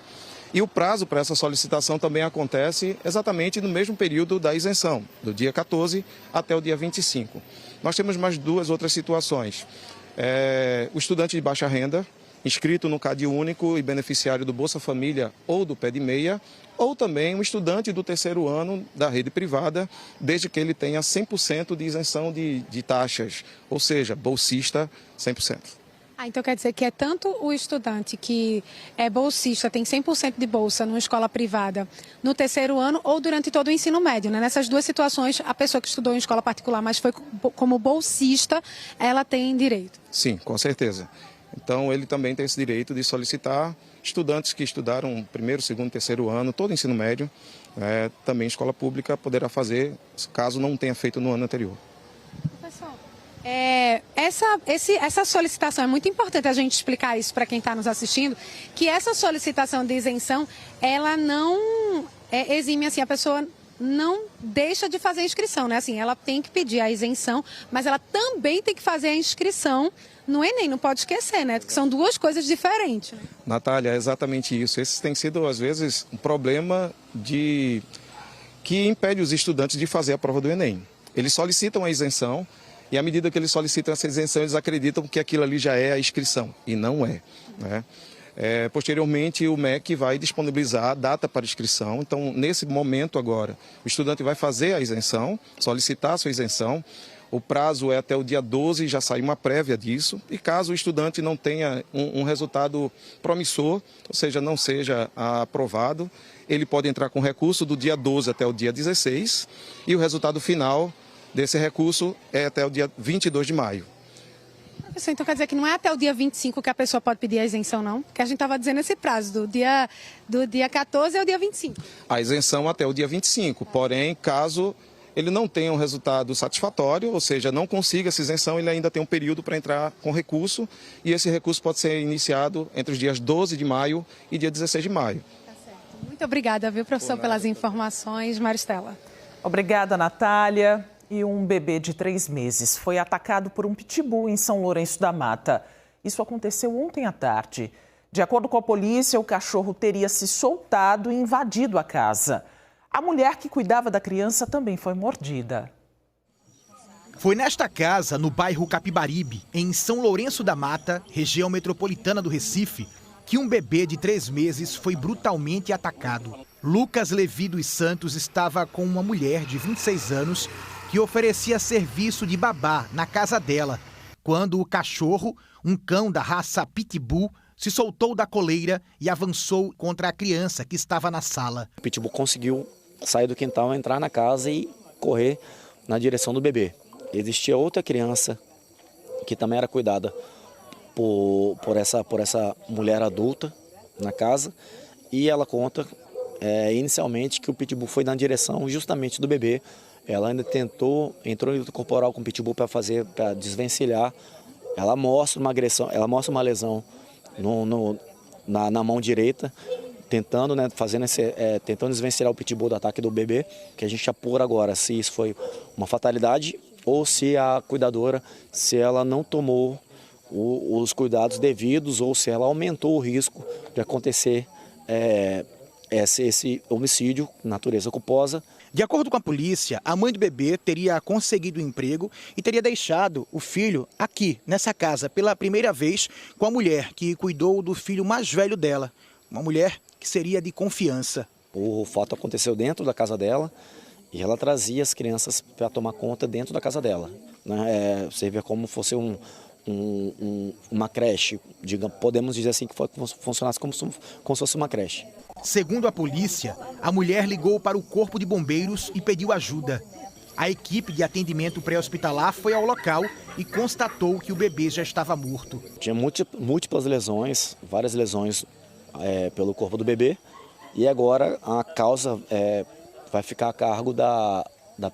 E o prazo para essa solicitação também acontece exatamente no mesmo período da isenção, do dia 14 até o dia 25. Nós temos mais 2 outras situações. O estudante de baixa renda, inscrito no CAD único e beneficiário do Bolsa Família ou do Pé de Meia, ou também um estudante do 3º ano da rede privada, desde que ele tenha 100% de isenção de taxas, ou seja, bolsista 100%. Então quer dizer que é tanto o estudante que é bolsista, tem 100% de bolsa numa escola privada no 3º ano ou durante todo o ensino médio, né? Nessas 2 situações, a pessoa que estudou em escola particular, mas foi como bolsista, ela tem direito? Sim, com certeza. Então ele também tem esse direito de solicitar. Estudantes que estudaram 1º, 2º, 3º ano, todo o ensino médio, também escola pública poderá fazer, caso não tenha feito no ano anterior. Essa solicitação, é muito importante a gente explicar isso para quem está nos assistindo, que essa solicitação de isenção, ela não exime, assim, a pessoa não deixa de fazer a inscrição, né? Assim, ela tem que pedir a isenção, mas ela também tem que fazer a inscrição no Enem, não pode esquecer, né? Que são 2 coisas diferentes. Né? Natália, é exatamente isso. Esse tem sido, às vezes, um problema que impede os estudantes de fazer a prova do Enem. Eles solicitam a isenção, e à medida que eles solicitam essa isenção, eles acreditam que aquilo ali já é a inscrição, e não é, né? Posteriormente, o MEC vai disponibilizar a data para inscrição. Então, nesse momento agora, o estudante vai fazer a isenção, solicitar a sua isenção. O prazo é até o dia 12, já sai uma prévia disso. E caso o estudante não tenha um resultado promissor, ou seja, não seja aprovado, ele pode entrar com recurso do dia 12 até o dia 16. E o resultado final desse recurso é até o dia 22 de maio. Professor, então quer dizer que não é até o dia 25 que a pessoa pode pedir a isenção, não? Porque a gente estava dizendo esse prazo, do dia 14 ao dia 25. A isenção até o dia 25, porém, caso ele não tenha um resultado satisfatório, ou seja, não consiga essa isenção, ele ainda tem um período para entrar com recurso, e esse recurso pode ser iniciado entre os dias 12 de maio e dia 16 de maio. Tá certo. Muito obrigada, viu, professor, pelas informações. Maristela. Obrigada, Natália. E um bebê de 3 meses foi atacado por um pitbull em São Lourenço da Mata. Isso aconteceu ontem à tarde. De acordo com a polícia, o cachorro teria se soltado e invadido a casa. A mulher que cuidava da criança também foi mordida. Foi nesta casa, no bairro Capibaribe, em São Lourenço da Mata, região metropolitana do Recife, que um bebê de 3 meses foi brutalmente atacado. Lucas Levi dos Santos estava com uma mulher de 26 anos que oferecia serviço de babá na casa dela, quando o cachorro, um cão da raça Pitbull, se soltou da coleira e avançou contra a criança que estava na sala. O Pitbull conseguiu sair do quintal, entrar na casa e correr na direção do bebê. Existia outra criança que também era cuidada por essa mulher adulta na casa, e ela conta inicialmente que o Pitbull foi na direção justamente do bebê. Ela ainda entrou em luta corporal com o Pitbull para desvencilhar. Ela mostra uma agressão, ela mostra uma lesão na mão direita, tentando desvencilhar o Pitbull do ataque do bebê, que a gente apura agora se isso foi uma fatalidade ou se a cuidadora, se ela não tomou os cuidados devidos ou se ela aumentou o risco de acontecer esse homicídio, natureza culposa. De acordo com a polícia, a mãe do bebê teria conseguido um emprego e teria deixado o filho aqui, nessa casa, pela primeira vez com a mulher que cuidou do filho mais velho dela, uma mulher que seria de confiança. O fato aconteceu dentro da casa dela e ela trazia as crianças para tomar conta dentro da casa dela. Servia como se fosse uma creche, podemos dizer assim, que funcionasse como se fosse uma creche. Segundo a polícia, a mulher ligou para o Corpo de Bombeiros e pediu ajuda. A equipe de atendimento pré-hospitalar foi ao local e constatou que o bebê já estava morto. Tinha múltiplas lesões, várias lesões pelo corpo do bebê, e agora a causa vai ficar a cargo da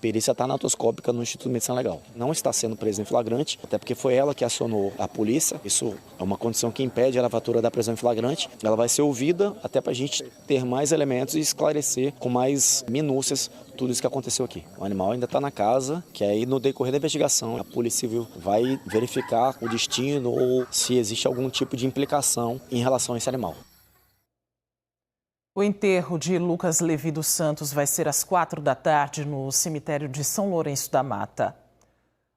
perícia tanatoscópica no Instituto de Medicina Legal. Não está sendo presa em flagrante, até porque foi ela que acionou a polícia. Isso é uma condição que impede a lavatura da prisão em flagrante. Ela vai ser ouvida até para a gente ter mais elementos e esclarecer com mais minúcias tudo isso que aconteceu aqui. O animal ainda está na casa, que aí no decorrer da investigação a Polícia Civil vai verificar o destino ou se existe algum tipo de implicação em relação a esse animal. O enterro de Lucas Levi dos Santos vai ser às 4 da tarde no cemitério de São Lourenço da Mata.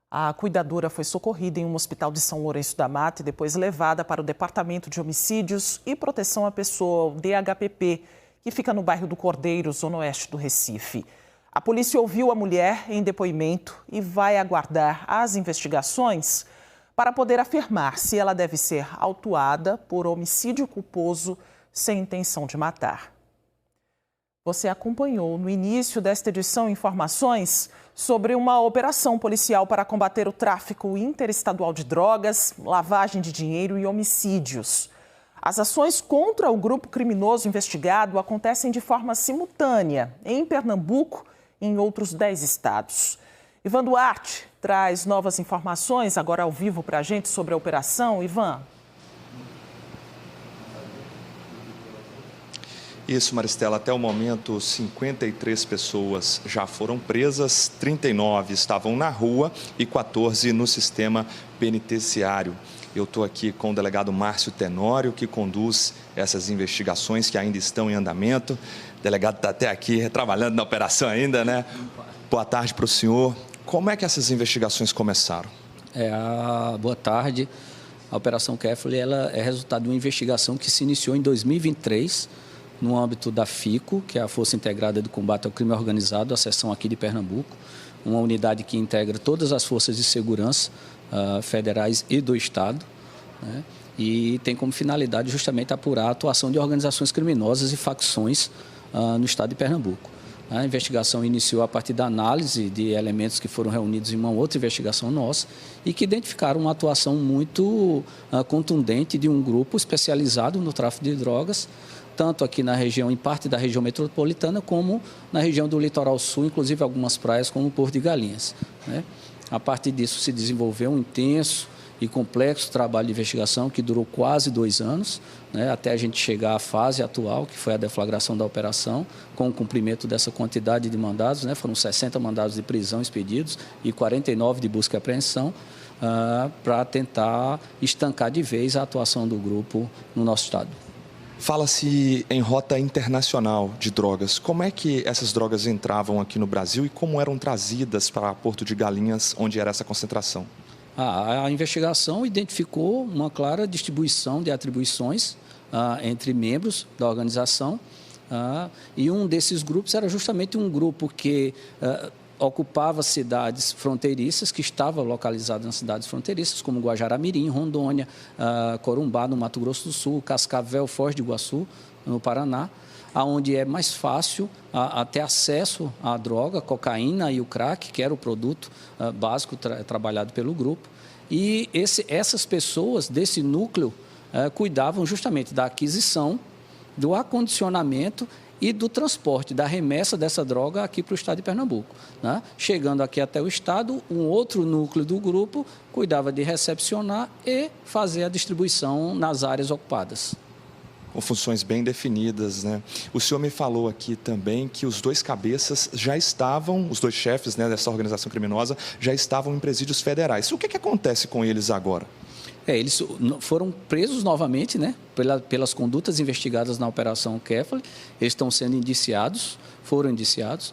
A cuidadora foi socorrida em um hospital de São Lourenço da Mata e depois levada para o Departamento de Homicídios e Proteção à Pessoa, o DHPP, que fica no bairro do Cordeiro, zona oeste do Recife. A polícia ouviu a mulher em depoimento e vai aguardar as investigações para poder afirmar se ela deve ser autuada por homicídio culposo sem intenção de matar. Você acompanhou no início desta edição informações sobre uma operação policial para combater o tráfico interestadual de drogas, lavagem de dinheiro e homicídios. As ações contra o grupo criminoso investigado acontecem de forma simultânea em Pernambuco e em outros 10 estados. Ivan Duarte traz novas informações agora ao vivo para a gente sobre a operação. Ivan. Isso, Maristela. Até o momento, 53 pessoas já foram presas, 39 estavam na rua e 14 no sistema penitenciário. Eu estou aqui com o delegado Márcio Tenório, que conduz essas investigações que ainda estão em andamento. O delegado está até aqui trabalhando na operação ainda, né? Boa tarde para o senhor. Como é que essas investigações começaram? Boa tarde. A Operação Kefali ela é resultado de uma investigação que se iniciou em 2023, no âmbito da FICO, que é a Força Integrada de Combate ao Crime Organizado, a seção aqui de Pernambuco, uma unidade que integra todas as forças de segurança federais e do Estado, né? E tem como finalidade justamente apurar a atuação de organizações criminosas e facções no Estado de Pernambuco. A investigação iniciou a partir da análise de elementos que foram reunidos em uma outra investigação nossa e que identificaram uma atuação muito contundente de um grupo especializado no tráfico de drogas, tanto aqui na região, em parte da região metropolitana, como na região do litoral sul, inclusive algumas praias como o Porto de Galinhas, né? A partir disso se desenvolveu um intenso e complexo trabalho de investigação que durou quase 2 anos, né, até a gente chegar à fase atual, que foi a deflagração da operação, com o cumprimento dessa quantidade de mandados, né, foram 60 mandados de prisão expedidos e 49 de busca e apreensão, para tentar estancar de vez a atuação do grupo no nosso estado. Fala-se em rota internacional de drogas. Como é que essas drogas entravam aqui no Brasil e como eram trazidas para Porto de Galinhas, onde era essa concentração? A investigação identificou uma clara distribuição de atribuições entre membros da organização e um desses grupos era justamente um grupo que ocupava cidades fronteiriças, que estavam localizadas nas cidades fronteiriças, como Guajará-Mirim, Rondônia, Corumbá, no Mato Grosso do Sul, Cascavel, Foz do Iguaçu, no Paraná, onde é mais fácil ter acesso à droga, cocaína e o crack, que era o produto básico trabalhado pelo grupo. E essas pessoas desse núcleo cuidavam justamente da aquisição, do acondicionamento e do transporte, da remessa dessa droga aqui para o estado de Pernambuco, né? Chegando aqui até o estado, um outro núcleo do grupo cuidava de recepcionar e fazer a distribuição nas áreas ocupadas. Com funções bem definidas, né? O senhor me falou aqui também que os 2 cabeças já estavam, os 2 chefes, né, dessa organização criminosa, já estavam em presídios federais. O que acontece com eles agora? Eles foram presos novamente, né, pelas condutas investigadas na Operação Kefali. Eles estão sendo indiciados, foram indiciados.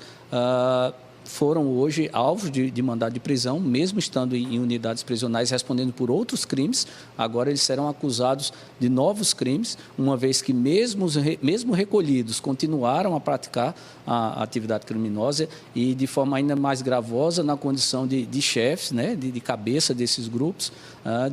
Foram hoje alvos de mandado de prisão, mesmo estando em unidades prisionais respondendo por outros crimes. Agora eles serão acusados de novos crimes, uma vez que mesmo recolhidos continuaram a praticar a atividade criminosa e de forma ainda mais gravosa na condição de chefes, né, de cabeça desses grupos,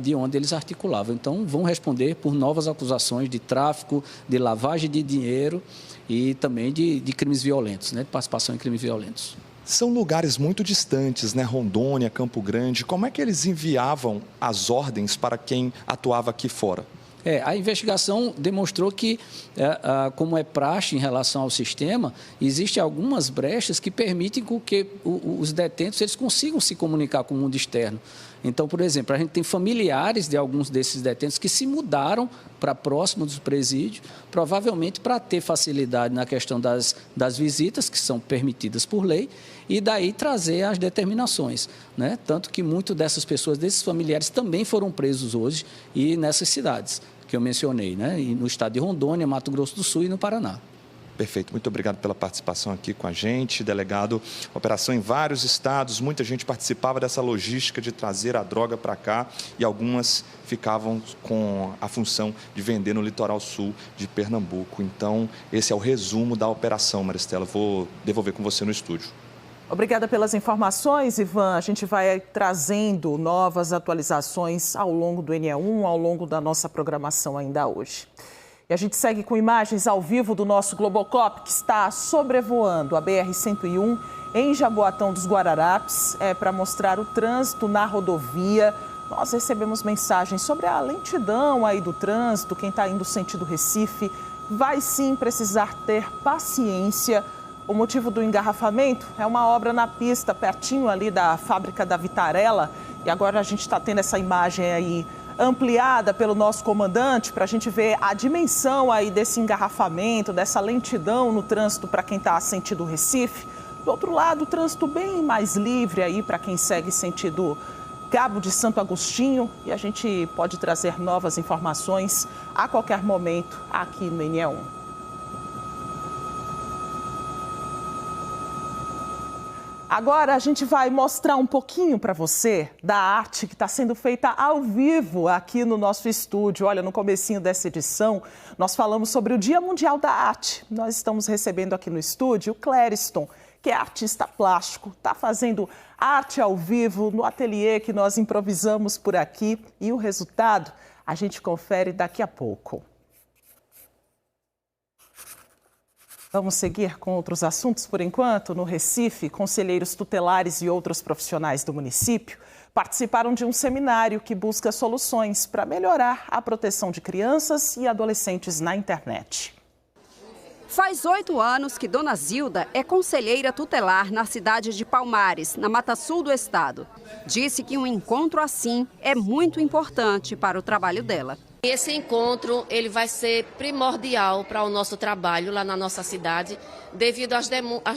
de onde eles articulavam. Então vão responder por novas acusações de tráfico, de lavagem de dinheiro e também de crimes violentos, né, de participação em crimes violentos. São lugares muito distantes, né? Rondônia, Campo Grande. Como é que eles enviavam as ordens para quem atuava aqui fora? A investigação demonstrou que, como é praxe em relação ao sistema, existem algumas brechas que permitem que os detentos eles consigam se comunicar com o mundo externo. Então, por exemplo, a gente tem familiares de alguns desses detentos que se mudaram para próximo dos presídios, provavelmente para ter facilidade na questão das visitas, que são permitidas por lei, e daí trazer as determinações, né? Tanto que muitas dessas pessoas, desses familiares, também foram presos hoje e nessas cidades que eu mencionei, né? E no estado de Rondônia, Mato Grosso do Sul e no Paraná. Perfeito, muito obrigado pela participação aqui com a gente, delegado. Operação em vários estados, muita gente participava dessa logística de trazer a droga para cá e algumas ficavam com a função de vender no litoral sul de Pernambuco. Então, esse é o resumo da operação, Maristela. Vou devolver com você no estúdio. Obrigada pelas informações, Ivan. A gente vai trazendo novas atualizações ao longo do NE1, ao longo da nossa programação ainda hoje. E a gente segue com imagens ao vivo do nosso Globocop, que está sobrevoando a BR-101 em Jaboatão dos Guararapes, para mostrar o trânsito na rodovia. Nós recebemos mensagens sobre a lentidão aí do trânsito. Quem está indo sentido Recife vai sim precisar ter paciência. O motivo do engarrafamento é uma obra na pista, pertinho ali da fábrica da Vitarella. E agora a gente está tendo essa imagem aí ampliada pelo nosso comandante para a gente ver a dimensão aí desse engarrafamento, dessa lentidão no trânsito para quem está sentido Recife. Do outro lado, o trânsito bem mais livre aí para quem segue sentido Cabo de Santo Agostinho. E a gente pode trazer novas informações a qualquer momento aqui no NE1. Agora a gente vai mostrar um pouquinho para você da arte que está sendo feita ao vivo aqui no nosso estúdio. Olha, no comecinho dessa edição, nós falamos sobre o Dia Mundial da Arte. Nós estamos recebendo aqui no estúdio o Clériston, que é artista plástico, está fazendo arte ao vivo no ateliê que nós improvisamos por aqui. E o resultado a gente confere daqui a pouco. Vamos seguir com outros assuntos por enquanto. No Recife, conselheiros tutelares e outros profissionais do município participaram de um seminário que busca soluções para melhorar a proteção de crianças e adolescentes na internet. Faz 8 anos que Dona Zilda é conselheira tutelar na cidade de Palmares, na Mata Sul do estado. Disse que um encontro assim é muito importante para o trabalho dela. Esse encontro ele vai ser primordial para o nosso trabalho lá na nossa cidade, devido às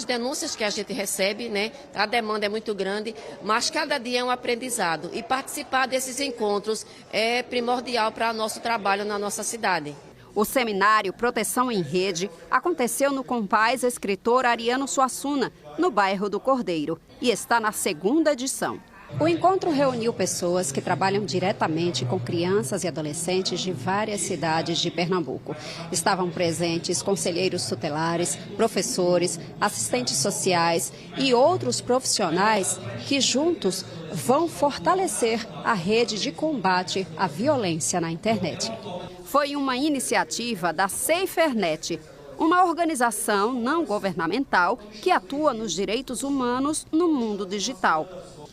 denúncias que a gente recebe, né? A demanda é muito grande, mas cada dia é um aprendizado. E participar desses encontros é primordial para o nosso trabalho na nossa cidade. O seminário Proteção em Rede aconteceu no Compaz Escritor Ariano Suassuna, no bairro do Cordeiro, e está na 2ª edição. O encontro reuniu pessoas que trabalham diretamente com crianças e adolescentes de várias cidades de Pernambuco. Estavam presentes conselheiros tutelares, professores, assistentes sociais e outros profissionais que juntos vão fortalecer a rede de combate à violência na internet. Foi uma iniciativa da SaferNet, uma organização não governamental que atua nos direitos humanos no mundo digital.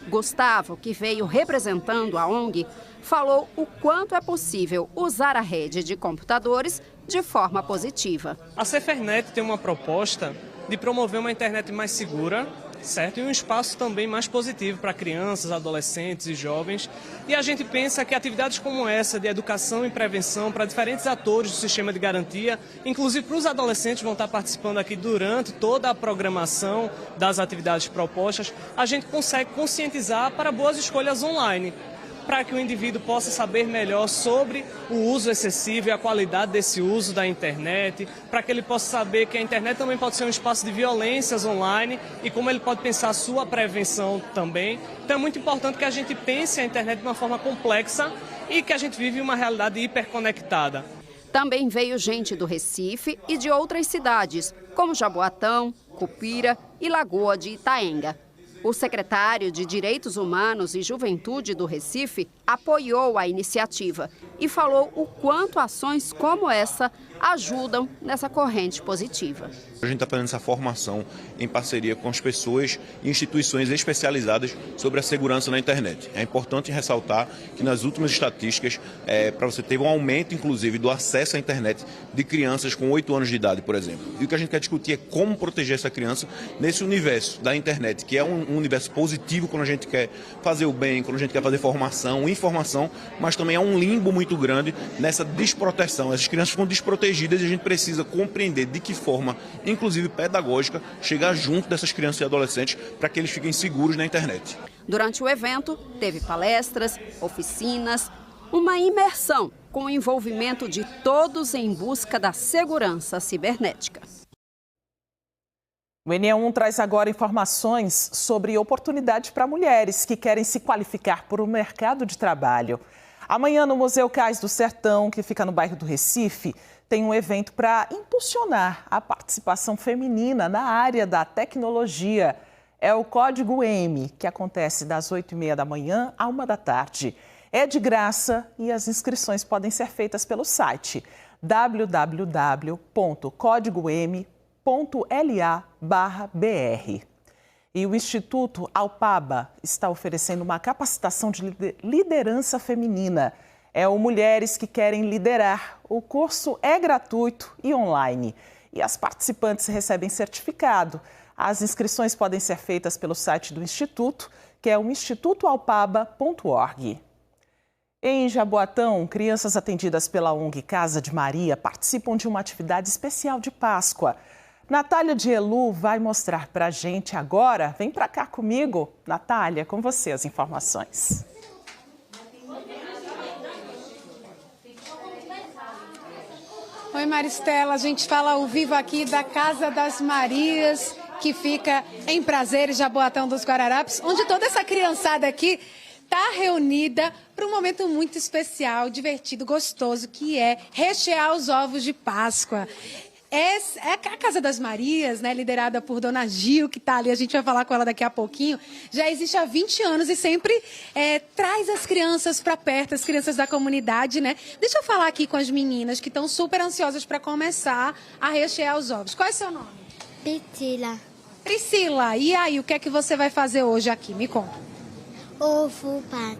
Gustavo, que veio representando a ONG, falou o quanto é possível usar a rede de computadores de forma positiva. A SaferNet tem uma proposta de promover uma internet mais segura, certo? E um espaço também mais positivo para crianças, adolescentes e jovens. E a gente pensa que atividades como essa de educação e prevenção para diferentes atores do sistema de garantia, inclusive para os adolescentes que vão estar participando aqui durante toda a programação das atividades propostas, a gente consegue conscientizar para boas escolhas online, para que o indivíduo possa saber melhor sobre o uso excessivo e a qualidade desse uso da internet, para que ele possa saber que a internet também pode ser um espaço de violências online e como ele pode pensar a sua prevenção também. Então é muito importante que a gente pense a internet de uma forma complexa e que a gente vive uma realidade hiperconectada. Também veio gente do Recife e de outras cidades, como Jaboatão, Cupira e Lagoa de Itaenga. O secretário de Direitos Humanos e Juventude do Recife apoiou a iniciativa e falou o quanto ações como essa ajudam nessa corrente positiva. A gente está fazendo essa formação em parceria com as pessoas e instituições especializadas sobre a segurança na internet. É importante ressaltar que nas últimas estatísticas, para você ter um aumento, inclusive, do acesso à internet de crianças com 8 anos de idade, por exemplo. E o que a gente quer discutir é como proteger essa criança nesse universo da internet, que é um universo positivo quando a gente quer fazer o bem, quando a gente quer fazer formação, informação, mas também há um limbo muito grande nessa desproteção. Essas crianças ficam desprotegidas e a gente precisa compreender de que forma, inclusive pedagógica, chegar junto dessas crianças e adolescentes para que eles fiquem seguros na internet. Durante o evento, teve palestras, oficinas, uma imersão com o envolvimento de todos em busca da segurança cibernética. O NE1 traz agora informações sobre oportunidade para mulheres que querem se qualificar para o mercado de trabalho. Amanhã, no Museu Cais do Sertão, que fica no bairro do Recife, tem um evento para impulsionar a participação feminina na área da tecnologia. É o Código M, que acontece das 8h30 da manhã à 1 da tarde. É de graça e as inscrições podem ser feitas pelo site www.códigom.la/br. E o Instituto Alpaba está oferecendo uma capacitação de liderança feminina. É o Mulheres que Querem Liderar. O curso é gratuito e online. E as participantes recebem certificado. As inscrições podem ser feitas pelo site do Instituto, que é o institutoalpaba.org. Em Jaboatão, crianças atendidas pela ONG Casa de Maria participam de uma atividade especial de Páscoa. Natália de Elu vai mostrar para a gente agora. Vem para cá comigo. Natália, com você as informações. Oi, Maristela. A gente fala ao vivo aqui da Casa das Marias, que fica em Prazeres, Jaboatão dos Guararapes, onde toda essa criançada aqui está reunida para um momento muito especial, divertido, gostoso, que é rechear os ovos de Páscoa. É a Casa das Marias, né, liderada por Dona Gil, que está ali, a gente vai falar com ela daqui a pouquinho, já existe há 20 anos e sempre traz as crianças para perto, as crianças da comunidade, né? Deixa eu falar aqui com as meninas que estão super ansiosas para começar a rechear os ovos. Qual é o seu nome? Priscila. Priscila, e aí, o que é que você vai fazer hoje aqui? Me conta. Ovo pata.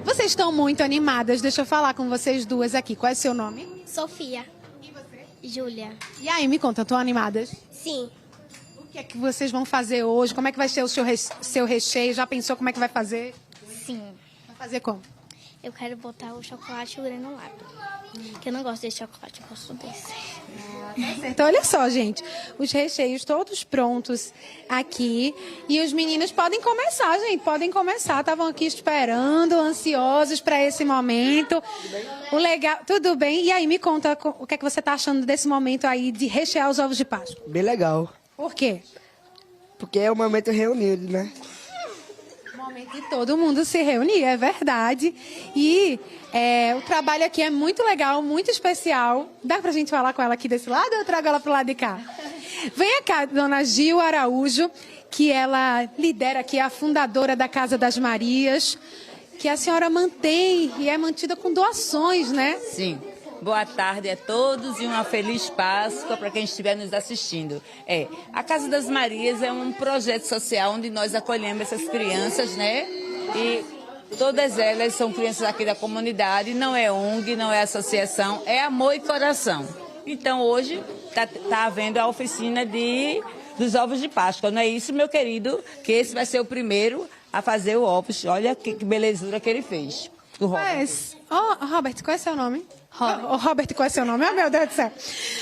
Vocês estão muito animadas, deixa eu falar com vocês duas aqui. Qual é o seu nome? Sofia. E você? Júlia. E aí, me conta, estão animadas? Sim. O que é que vocês vão fazer hoje? Como é que vai ser o seu recheio? Já pensou como é que vai fazer? Sim. Vai fazer como? Eu quero botar o chocolate granulado. Que eu não gosto desse chocolate, eu gosto desse. Então, olha só, gente. Os recheios todos prontos aqui. E os meninos podem começar, gente. Podem começar. Estavam aqui esperando, ansiosos para esse momento. O legal... Tudo bem? E aí, me conta o que é que você está achando desse momento aí de rechear os ovos de Páscoa. Bem legal. Por quê? Porque é um momento reunido, né? Momento de todo mundo se reunir, é verdade. E o trabalho aqui é muito legal, muito especial. Dá pra gente falar com ela aqui desse lado ou eu trago ela pro lado de cá? Venha cá, Dona Gil Araújo, que ela lidera aqui, a fundadora da Casa das Marias, que a senhora mantém e é mantida com doações, né? Sim. Boa tarde a todos e uma feliz Páscoa para quem estiver nos assistindo. A Casa das Marias é um projeto social onde nós acolhemos essas crianças, né? E todas elas são crianças aqui da comunidade, não é ONG, não é associação, é amor e coração. Então hoje tá havendo a oficina dos ovos de Páscoa, não é isso, meu querido? Que esse vai ser o primeiro a fazer o ovos. Olha que belezura que ele fez. O Robert. Robert, qual é seu nome? Robert, qual é seu nome? Oh, meu Deus do céu.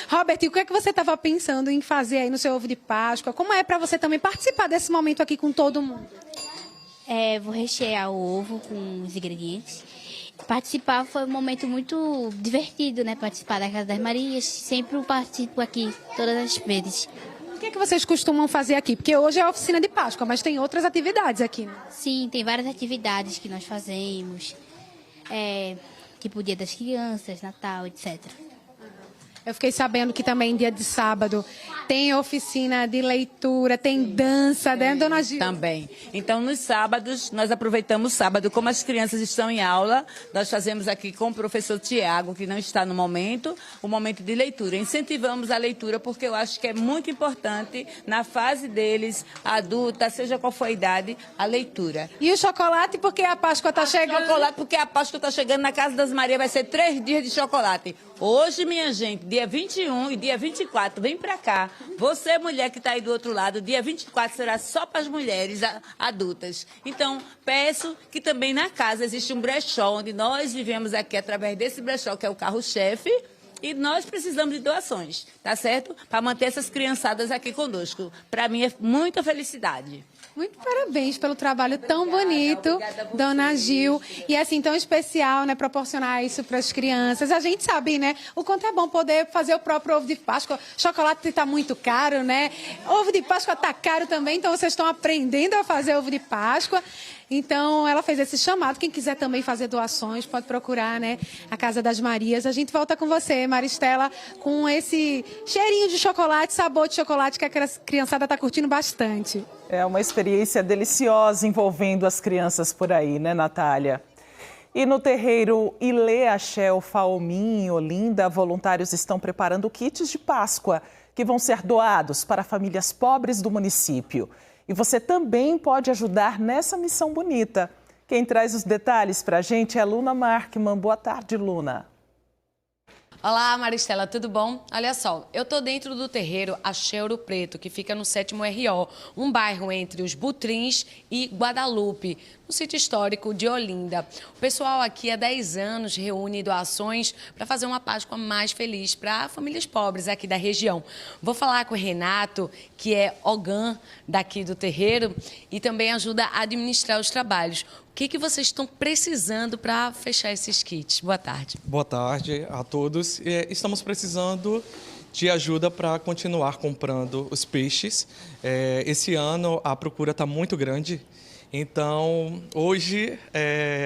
Robert, e o que é que você estava pensando em fazer aí no seu ovo de Páscoa? Como é para você também participar desse momento aqui com todo mundo? Vou rechear o ovo com os ingredientes. Participar foi um momento muito divertido, né? Participar da Casa das Marias. Sempre participo aqui, todas as vezes. O que é que vocês costumam fazer aqui? Porque hoje é a oficina de Páscoa, mas tem outras atividades aqui, né? Sim, tem várias atividades que nós fazemos. Tipo Dia das Crianças, Natal, etc. Eu fiquei sabendo que também dia de sábado tem oficina de leitura, tem dança, né, Dona Gil? Também. Então, nos sábados, nós aproveitamos o sábado, como as crianças estão em aula, nós fazemos aqui com o professor Tiago, que não está no momento, o momento de leitura. Incentivamos a leitura porque eu acho que é muito importante, na fase deles, adulta, seja qual for a idade, a leitura. E o chocolate, porque a Páscoa está chegando? Chocolate, porque a Páscoa está chegando na Casa das Marias, vai ser 3 dias de chocolate. Hoje, minha gente, dia 21 e dia 24, vem pra cá. Você, mulher que tá aí do outro lado, dia 24 será só para as mulheres adultas. Então, peço que também na casa existe um brechó, onde nós vivemos aqui através desse brechó, que é o carro-chefe, e nós precisamos de doações, tá certo? Para manter essas criançadas aqui conosco. Para mim é muita felicidade. Muito parabéns pelo trabalho tão bonito, Dona Gil. E assim, tão especial, né? Proporcionar isso para as crianças. A gente sabe, né? O quanto é bom poder fazer o próprio ovo de Páscoa. Chocolate está muito caro, né? Ovo de Páscoa está caro também, então vocês estão aprendendo a fazer ovo de Páscoa. Então, ela fez esse chamado. Quem quiser também fazer doações, pode procurar, né? A Casa das Marias. A gente volta com você, Maristela, com esse cheirinho de chocolate, sabor de chocolate que a criançada está curtindo bastante. É uma experiência deliciosa envolvendo as crianças por aí, né, Natália? E no terreiro Ilê Axel Faomim, em Olinda, voluntários estão preparando kits de Páscoa que vão ser doados para famílias pobres do município. E você também pode ajudar nessa missão bonita. Quem traz os detalhes para a gente é Luna Markman. Boa tarde, Luna. Olá, Maristela, tudo bom? Olha só, eu tô dentro do terreiro Axé Ouro Preto, que fica no 7º RO, um bairro entre os Butrins e Guadalupe, no sítio histórico de Olinda. O pessoal aqui há 10 anos reúne doações para fazer uma Páscoa mais feliz para famílias pobres aqui da região. Vou falar com o Renato, que é ogã daqui do terreiro e também ajuda a administrar os trabalhos. O que vocês estão precisando para fechar esses kits? Boa tarde. Boa tarde a todos. Estamos precisando de ajuda para continuar comprando os peixes. Esse ano a procura está muito grande, então hoje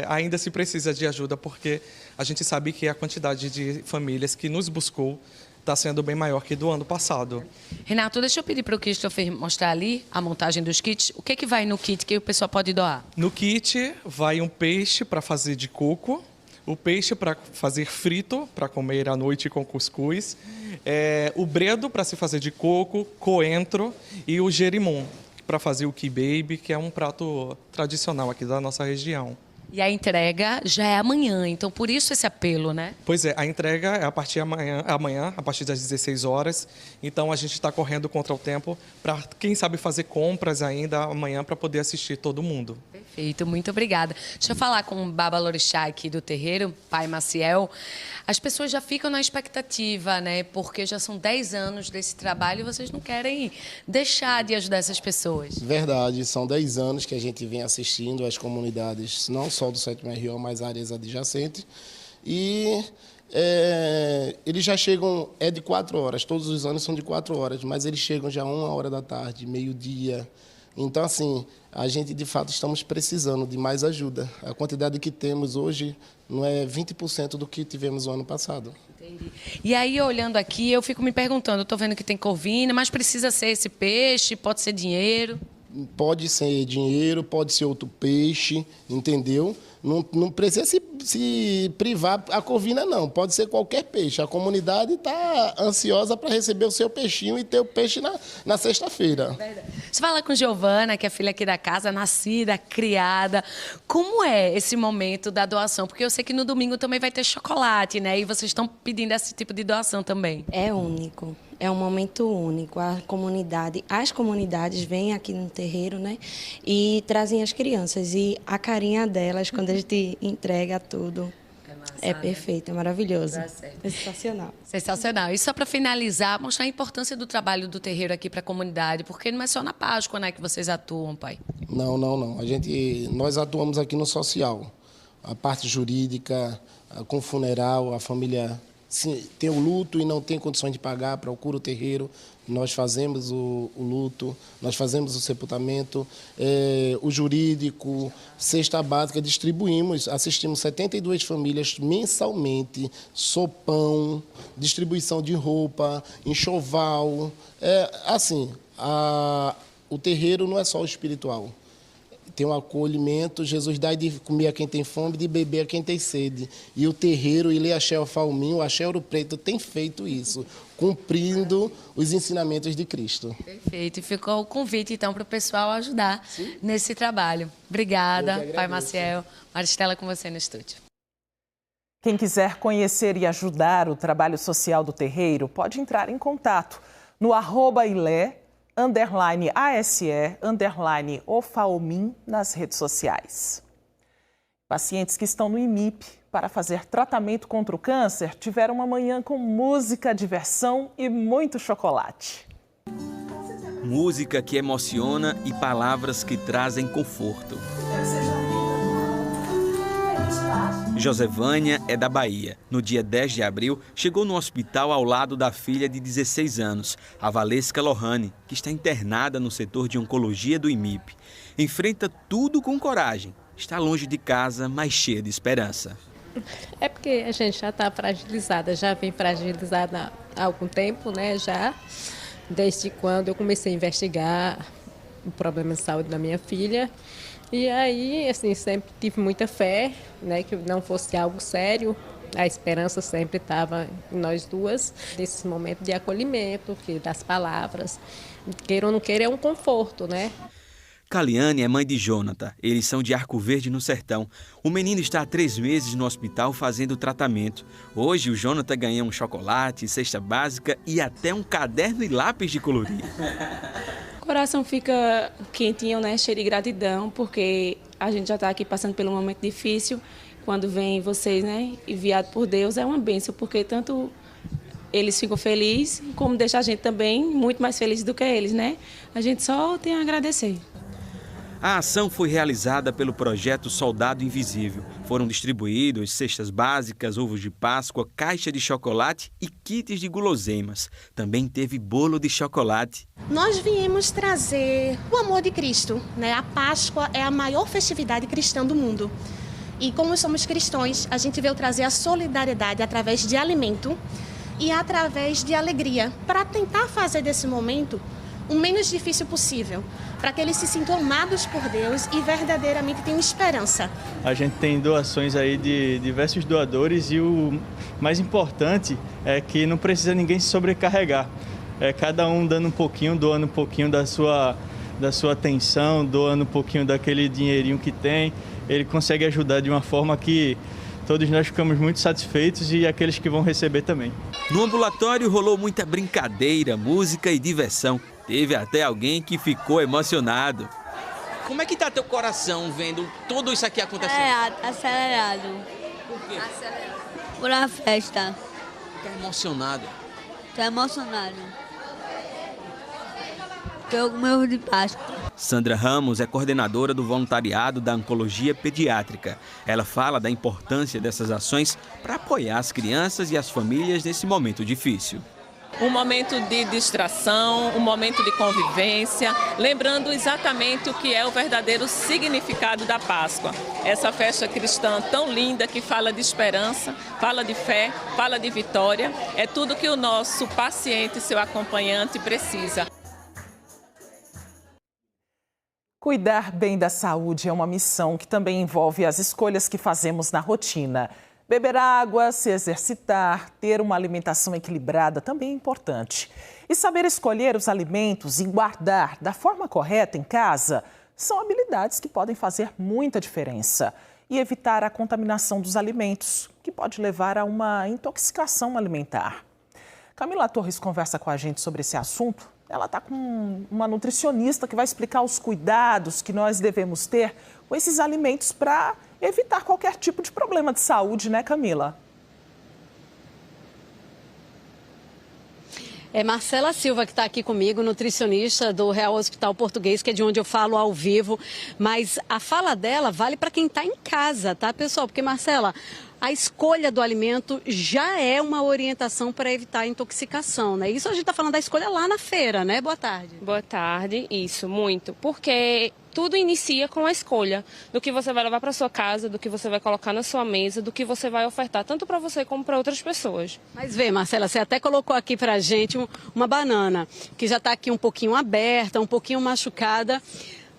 ainda se precisa de ajuda, porque a gente sabe que a quantidade de famílias que nos buscou está sendo bem maior que do ano passado. Renato, deixa eu pedir para o Christopher mostrar ali a montagem dos kits. O que vai no kit que o pessoal pode doar? No kit vai um peixe para fazer de coco, o peixe para fazer frito, para comer à noite com cuscuz, o bredo para se fazer de coco, coentro e o jerimum para fazer o quibaby, que é um prato tradicional aqui da nossa região. E a entrega já é amanhã, então por isso esse apelo, né? Pois é, a entrega é a partir de amanhã, a partir das 16 horas. Então a gente está correndo contra o tempo para, quem sabe, fazer compras ainda amanhã para poder assistir todo mundo. Perfeito, muito obrigada. Deixa eu falar com o Babalorixá aqui do terreiro, Pai Maciel. As pessoas já ficam na expectativa, né? Porque já são 10 anos desse trabalho e vocês não querem deixar de ajudar essas pessoas. Verdade, são 10 anos que a gente vem assistindo as comunidades, não só do 7º RO, mas áreas adjacentes. E eles já chegam, de 4 horas, todos os anos são de 4 horas, mas eles chegam já 1h da tarde, meio-dia. Então, assim, a gente, de fato, estamos precisando de mais ajuda. A quantidade que temos hoje não é 20% do que tivemos no ano passado. Entendi. E aí, olhando aqui, eu fico me perguntando, eu estou vendo que tem corvina, mas precisa ser esse peixe, pode ser dinheiro? Pode ser dinheiro, pode ser outro peixe, entendeu? Não precisa se privar a corvina, não. Pode ser qualquer peixe. A comunidade está ansiosa para receber o seu peixinho e ter o peixe na sexta-feira. Você fala com Giovana, que é filha aqui da casa, nascida, criada. Como é esse momento da doação? Porque eu sei que no domingo também vai ter chocolate, né? E vocês estão pedindo esse tipo de doação também. É único. É um momento único. As comunidades vêm aqui no terreiro, né? E trazem as crianças. E a carinha delas, quando a gente entrega tudo, é perfeito, é maravilhoso. É sensacional. Sensacional. E só para finalizar, mostrar a importância do trabalho do terreiro aqui para a comunidade, porque não é só na Páscoa, né, que vocês atuam, pai? Não. Nós atuamos aqui no social. A parte jurídica, com funeral, a família tem o luto e não tem condições de pagar, procura o terreiro, nós fazemos o luto, nós fazemos o sepultamento, o jurídico, cesta básica, assistimos 72 famílias mensalmente, sopão, distribuição de roupa, enxoval. O terreiro não é só o espiritual. Tem um acolhimento, Jesus dá de comer a quem tem fome, de beber a quem tem sede. E o terreiro, Ilê Axé Falminho, Axé Ouro Preto, tem feito isso, cumprindo os ensinamentos de Cristo. Perfeito. E ficou o convite, então, para o pessoal ajudar nesse trabalho. Obrigada, Pai Maciel. Maristela, com você no estúdio. Quem quiser conhecer e ajudar o trabalho social do terreiro, pode entrar em contato no @ilé_ASE_OFAOMIN nas redes sociais. Pacientes que estão no IMIP para fazer tratamento contra o câncer tiveram uma manhã com música, diversão e muito chocolate. Música que emociona e palavras que trazem conforto. Josevânia é da Bahia. No dia 10 de abril, chegou no hospital ao lado da filha de 16 anos, a Valesca Lohane, que está internada no setor de oncologia do IMIP. Enfrenta tudo com coragem. Está longe de casa, mas cheia de esperança. É porque a gente já está fragilizada, já vem fragilizada há algum tempo, né? Já desde quando eu comecei a investigar o problema de saúde da minha filha. E aí, assim, sempre tive muita fé, né, que não fosse algo sério. A esperança sempre estava em nós duas, nesse momento de acolhimento, das palavras. Queira ou não queira, é um conforto, né? Caliane é mãe de Jonathan. Eles são de Arco Verde, no sertão. O menino está há 3 meses no hospital fazendo tratamento. Hoje, o Jonathan ganhou um chocolate, cesta básica e até um caderno e lápis de colorir. O coração fica quentinho, né? Cheio de gratidão, porque a gente já está aqui passando por um momento difícil. Quando vem vocês, né, enviado por Deus, é uma bênção, porque tanto eles ficam felizes, como deixa a gente também muito mais feliz do que eles, né? A gente só tem a agradecer. A ação foi realizada pelo projeto Soldado Invisível. Foram distribuídos cestas básicas, ovos de Páscoa, caixa de chocolate e kits de guloseimas. Também teve bolo de chocolate. Nós viemos trazer o amor de Cristo, né? A Páscoa é a maior festividade cristã do mundo. E como somos cristãos, a gente veio trazer a solidariedade através de alimento e através de alegria, para tentar fazer desse momento o menos difícil possível, para que eles se sintam amados por Deus e verdadeiramente tenham esperança. A gente tem doações aí de diversos doadores e o mais importante é que não precisa ninguém se sobrecarregar. É cada um dando um pouquinho, doando um pouquinho da sua atenção, doando um pouquinho daquele dinheirinho que tem. Ele consegue ajudar de uma forma que todos nós ficamos muito satisfeitos e aqueles que vão receber também. No ambulatório rolou muita brincadeira, música e diversão. Teve até alguém que ficou emocionado. Como é que tá teu coração vendo tudo isso aqui acontecendo? Acelerado. Por quê? Acelerado. Por a festa. Tá emocionado? Tô emocionado. Tô com meu ovo de Páscoa. Sandra Ramos é coordenadora do voluntariado da Oncologia Pediátrica. Ela fala da importância dessas ações para apoiar as crianças e as famílias nesse momento difícil. Um momento de distração, um momento de convivência, lembrando exatamente o que é o verdadeiro significado da Páscoa. Essa festa cristã tão linda que fala de esperança, fala de fé, fala de vitória, é tudo que o nosso paciente e seu acompanhante precisa. Cuidar bem da saúde é uma missão que também envolve as escolhas que fazemos na rotina. Beber água, se exercitar, ter uma alimentação equilibrada também é importante. E saber escolher os alimentos e guardar da forma correta em casa são habilidades que podem fazer muita diferença. E evitar a contaminação dos alimentos, que pode levar a uma intoxicação alimentar. Camila Torres conversa com a gente sobre esse assunto. Ela está com uma nutricionista que vai explicar os cuidados que nós devemos ter com esses alimentos para evitar qualquer tipo de problema de saúde, né, Camila? É Marcela Silva que está aqui comigo, nutricionista do Real Hospital Português, que é de onde eu falo ao vivo. Mas a fala dela vale para quem está em casa, tá, pessoal? Porque, Marcela, a escolha do alimento já é uma orientação para evitar a intoxicação, né? Isso a gente está falando da escolha lá na feira, né? Boa tarde. Boa tarde, isso, muito. Porque tudo inicia com a escolha do que você vai levar para sua casa, do que você vai colocar na sua mesa, do que você vai ofertar, tanto para você como para outras pessoas. Mas vê, Marcela, você até colocou aqui para a gente uma banana, que já está aqui um pouquinho aberta, um pouquinho machucada.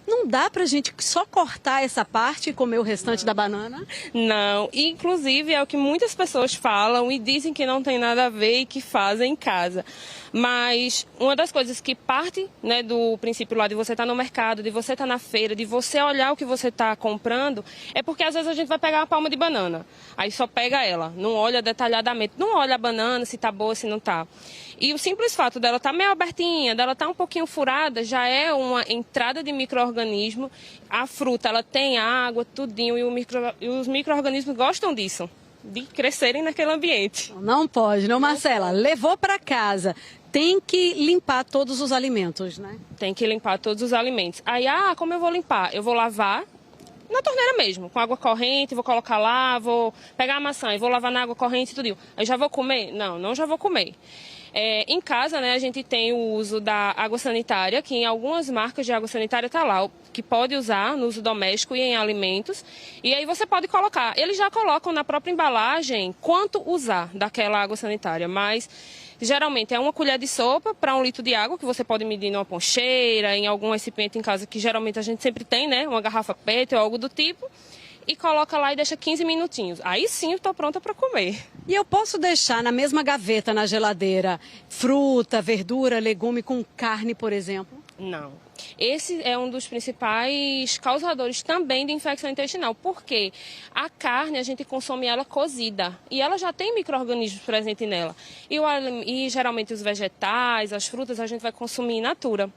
Não dá pra gente só cortar essa parte e comer o restante da banana? Não, inclusive é o que muitas pessoas falam e dizem que não tem nada a ver e que fazem em casa. Mas uma das coisas que parte, né, do princípio lá de você estar no mercado, de você estar na feira, de você olhar o que você está comprando, é porque às vezes a gente vai pegar uma palma de banana, aí só pega ela, não olha detalhadamente, não olha a banana, se está boa, se não está. E o simples fato dela estar meio abertinha, dela estar um pouquinho furada, já é uma entrada de micro-organismo. A fruta, ela tem água, tudinho, e os micro-organismos gostam disso, de crescerem naquele ambiente. Não pode, não, Marcela. Levou para casa. Tem que limpar todos os alimentos, né? Tem que limpar todos os alimentos. Aí, como eu vou limpar? Eu vou lavar na torneira mesmo, com água corrente, vou colocar lá, vou pegar a maçã e vou lavar na água corrente e tudo. Aí já vou comer? Não já vou comer. Em casa, né, a gente tem o uso da água sanitária, que em algumas marcas de água sanitária está lá, que pode usar no uso doméstico e em alimentos. E aí você pode colocar. Eles já colocam na própria embalagem quanto usar daquela água sanitária, mas geralmente é uma colher de sopa para 1 litro de água, que você pode medir numa poncheira, em algum recipiente em casa, que geralmente a gente sempre tem, né, uma garrafa PET ou algo do tipo. E coloca lá e deixa 15 minutinhos. Aí sim eu estou pronta para comer. E eu posso deixar na mesma gaveta na geladeira fruta, verdura, legume com carne, por exemplo? Não. Esse é um dos principais causadores também de infecção intestinal, porque a carne a gente consome ela cozida e ela já tem micro-organismos presentes nela. E geralmente os vegetais, as frutas, a gente vai consumir in natura.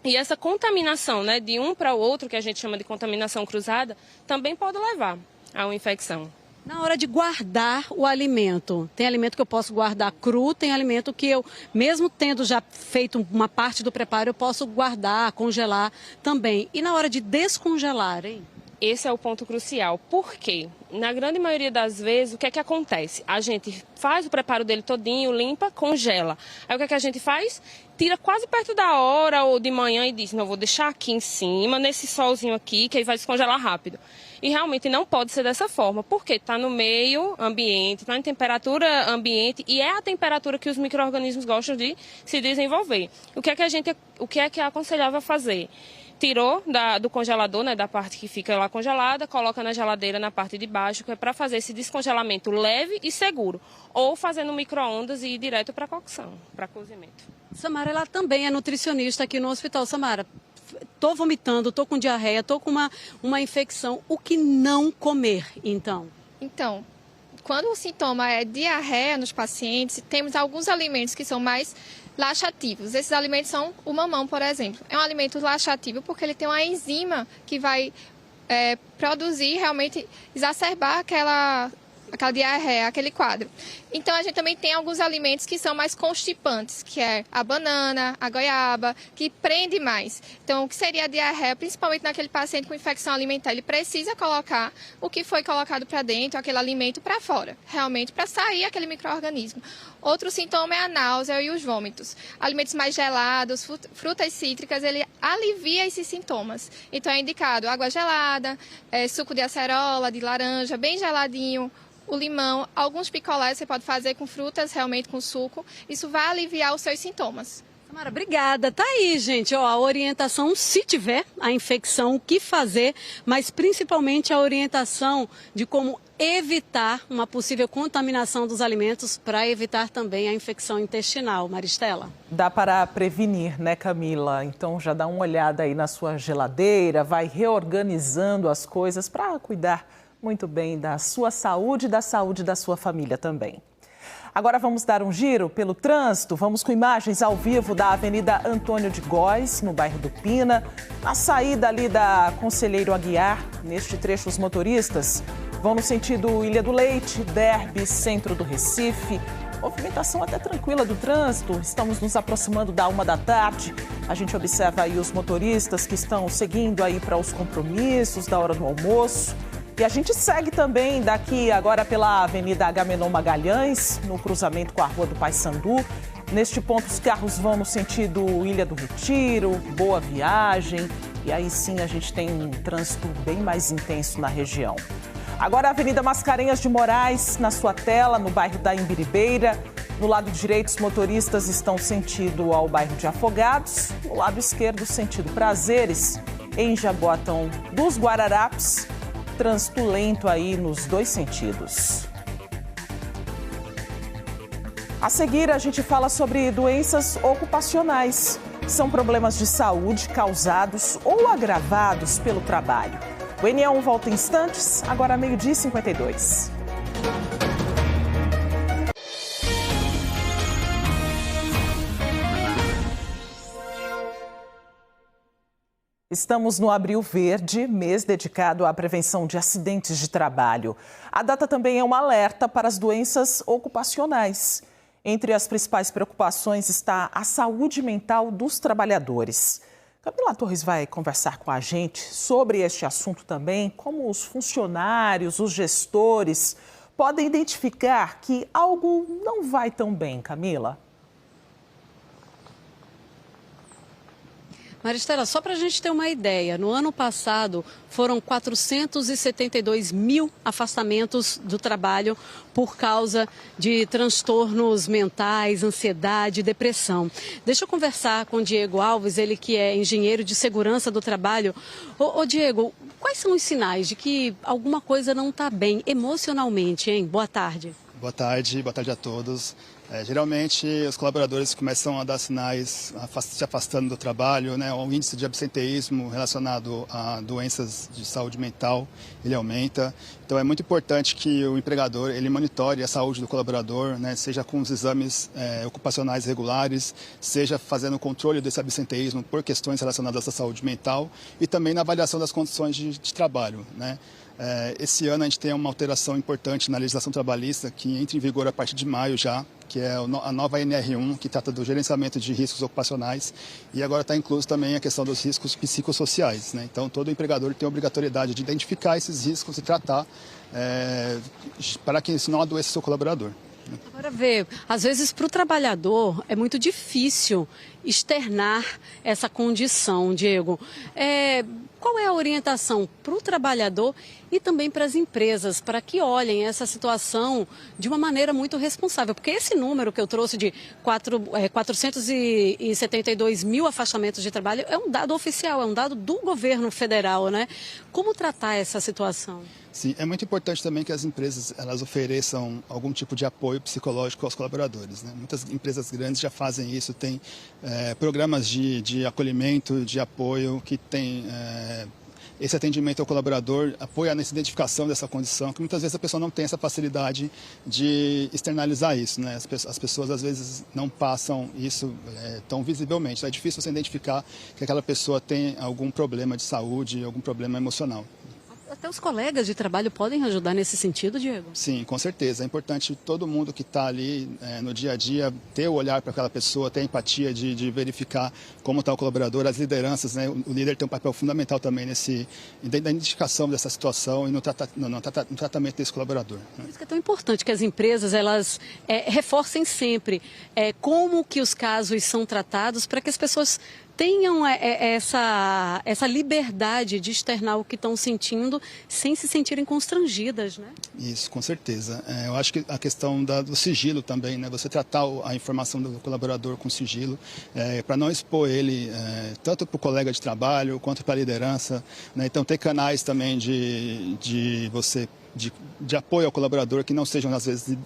E essa contaminação, né, de um para o outro, que a gente chama de contaminação cruzada, também pode levar a uma infecção. Na hora de guardar o alimento, tem alimento que eu posso guardar cru, tem alimento que eu, mesmo tendo já feito uma parte do preparo, eu posso guardar, congelar também. E na hora de descongelar, hein? Esse é o ponto crucial. Por quê? Na grande maioria das vezes, o que é que acontece? A gente faz o preparo dele todinho, limpa, congela. Aí o que é que a gente faz? Tira quase perto da hora ou de manhã e diz, não, vou deixar aqui em cima, nesse solzinho aqui, que aí vai descongelar rápido. E realmente não pode ser dessa forma, porque está no meio ambiente, está em temperatura ambiente e é a temperatura que os micro-organismos gostam de se desenvolver. O que é que é aconselhável fazer? Tirou do congelador, né, da parte que fica lá congelada, coloca na geladeira na parte de baixo, que é para fazer esse descongelamento leve e seguro. Ou fazer no micro-ondas e ir direto para a cocção, para cozimento. Samara, ela também é nutricionista aqui no hospital. Samara, estou vomitando, estou com diarreia, estou com uma infecção. O que não comer, então? Então, quando o sintoma é diarreia nos pacientes, temos alguns alimentos que são mais laxativos. Esses alimentos são o mamão, por exemplo. É um alimento laxativo porque ele tem uma enzima que vai produzir, realmente exacerbar aquela diarreia, aquele quadro. Então, a gente também tem alguns alimentos que são mais constipantes, que é a banana, a goiaba, que prende mais. Então, o que seria a diarreia, principalmente naquele paciente com infecção alimentar? Ele precisa colocar o que foi colocado para dentro, aquele alimento para fora, realmente para sair aquele micro-organismo. Outro sintoma é a náusea e os vômitos. Alimentos mais gelados, frutas cítricas, ele alivia esses sintomas. Então, é indicado água gelada, suco de acerola, de laranja, bem geladinho, o limão, alguns picolés você pode fazer com frutas, realmente com suco. Isso vai aliviar os seus sintomas. Samara, obrigada. Tá aí, gente, ó, a orientação, se tiver a infecção, o que fazer, mas principalmente a orientação de como evitar uma possível contaminação dos alimentos para evitar também a infecção intestinal. Maristela? Dá para prevenir, né, Camila? Então já dá uma olhada aí na sua geladeira, vai reorganizando as coisas para cuidar muito bem da sua saúde e da saúde da sua família também. Agora vamos dar um giro pelo trânsito. Vamos com imagens ao vivo da Avenida Antônio de Góes, no bairro do Pina. Na saída ali da Conselheiro Aguiar, neste trecho os motoristas vão no sentido Ilha do Leite, Derby, centro do Recife. Movimentação até tranquila do trânsito. Estamos nos aproximando da 1 da tarde. A gente observa aí os motoristas que estão seguindo aí para os compromissos da hora do almoço. E a gente segue também daqui agora pela Avenida Agamenon Magalhães, no cruzamento com a Rua do Paissandu. Neste ponto, os carros vão no sentido Ilha do Retiro, Boa Viagem. E aí sim a gente tem um trânsito bem mais intenso na região. Agora a Avenida Mascarenhas de Moraes, na sua tela, no bairro da Imbiribeira. No lado direito, os motoristas estão sentido ao bairro de Afogados. No lado esquerdo, sentido Prazeres, em Jaboatão dos Guararapes. Trânsito lento aí nos dois sentidos. A seguir, a gente fala sobre doenças ocupacionais. São problemas de saúde causados ou agravados pelo trabalho. O NE1 volta em instantes, agora 12h52. Estamos no Abril Verde, mês dedicado à prevenção de acidentes de trabalho. A data também é um alerta para as doenças ocupacionais. Entre as principais preocupações está a saúde mental dos trabalhadores. Camila Torres vai conversar com a gente sobre este assunto também, como os funcionários, os gestores podem identificar que algo não vai tão bem, Camila. Maristela, só para a gente ter uma ideia, no ano passado foram 472 mil afastamentos do trabalho por causa de transtornos mentais, ansiedade, depressão. Deixa eu conversar com o Diego Alves, ele que é engenheiro de segurança do trabalho. Ô Diego, quais são os sinais de que alguma coisa não está bem emocionalmente, hein? Boa tarde. Boa tarde a todos. Geralmente, os colaboradores começam a dar sinais se afastando do trabalho, né? O índice de absenteísmo relacionado a doenças de saúde mental, ele aumenta. Então, é muito importante que o empregador ele monitore a saúde do colaborador, né? Seja com os exames ocupacionais regulares, seja fazendo o controle desse absenteísmo por questões relacionadas à saúde mental e também na avaliação das condições de trabalho, né? Esse ano a gente tem uma alteração importante na legislação trabalhista que entra em vigor a partir de maio já, que é a nova NR1, que trata do gerenciamento de riscos ocupacionais, e agora está incluso também a questão dos riscos psicossociais, né? Então, todo empregador tem a obrigatoriedade de identificar esses riscos e tratar para que isso não adoeça o seu colaborador. Agora vê, às vezes para o trabalhador é muito difícil externar essa condição, Diego. Qual é a orientação para o trabalhador e também para as empresas, para que olhem essa situação de uma maneira muito responsável? Porque esse número que eu trouxe de 472 mil afastamentos de trabalho é um dado oficial, é um dado do governo federal, né? Como tratar essa situação? Sim, é muito importante também que as empresas elas ofereçam algum tipo de apoio psicológico aos colaboradores, né? Muitas empresas grandes já fazem isso, tem programas de acolhimento, de apoio, que tem esse atendimento ao colaborador, apoia nessa identificação dessa condição, que muitas vezes a pessoa não tem essa facilidade de externalizar isso, né? As pessoas às vezes não passam isso tão visivelmente, então é difícil você identificar que aquela pessoa tem algum problema de saúde, algum problema emocional. Até os colegas de trabalho podem ajudar nesse sentido, Diego? Sim, com certeza. É importante todo mundo que está ali no dia a dia ter o olhar para aquela pessoa, ter a empatia de verificar como está o colaborador, as lideranças, né? O líder tem um papel fundamental também na identificação dessa situação e no tratamento desse colaborador. Né? Por isso que é tão importante que as empresas elas reforcem sempre como que os casos são tratados para que as pessoas tenham essa liberdade de externar o que estão sentindo sem se sentirem constrangidas, né? Isso, com certeza. Eu acho que a questão do sigilo também, né? Você tratar a informação do colaborador com sigilo, para não expor ele tanto para o colega de trabalho quanto para a liderança, né? Então, ter canais também de apoio ao colaborador que não sejam, às vezes,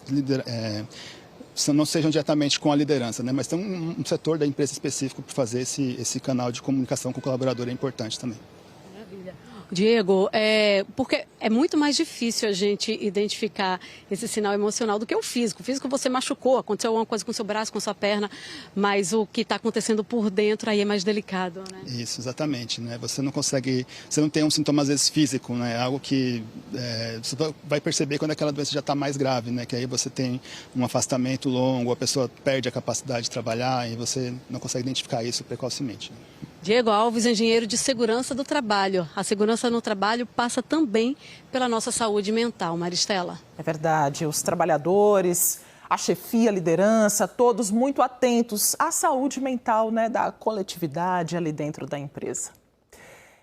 não sejam diretamente com a liderança, né? Mas tem um setor da empresa específico para fazer esse canal de comunicação com o colaborador, é importante também. Maravilha. Diego, porque é muito mais difícil a gente identificar esse sinal emocional do que o físico. O físico você machucou, aconteceu alguma coisa com o seu braço, com a sua perna, mas o que está acontecendo por dentro aí é mais delicado, né? Isso, exatamente, né? Você não tem um sintoma às vezes físico, né? Algo que você vai perceber quando aquela doença já está mais grave, né? Que aí você tem um afastamento longo, a pessoa perde a capacidade de trabalhar e você não consegue identificar isso precocemente. Diego Alves, engenheiro de segurança do trabalho. A segurança no trabalho passa também pela nossa saúde mental, Maristela. É verdade, os trabalhadores, a chefia, a liderança, todos muito atentos à saúde mental, né, da coletividade ali dentro da empresa.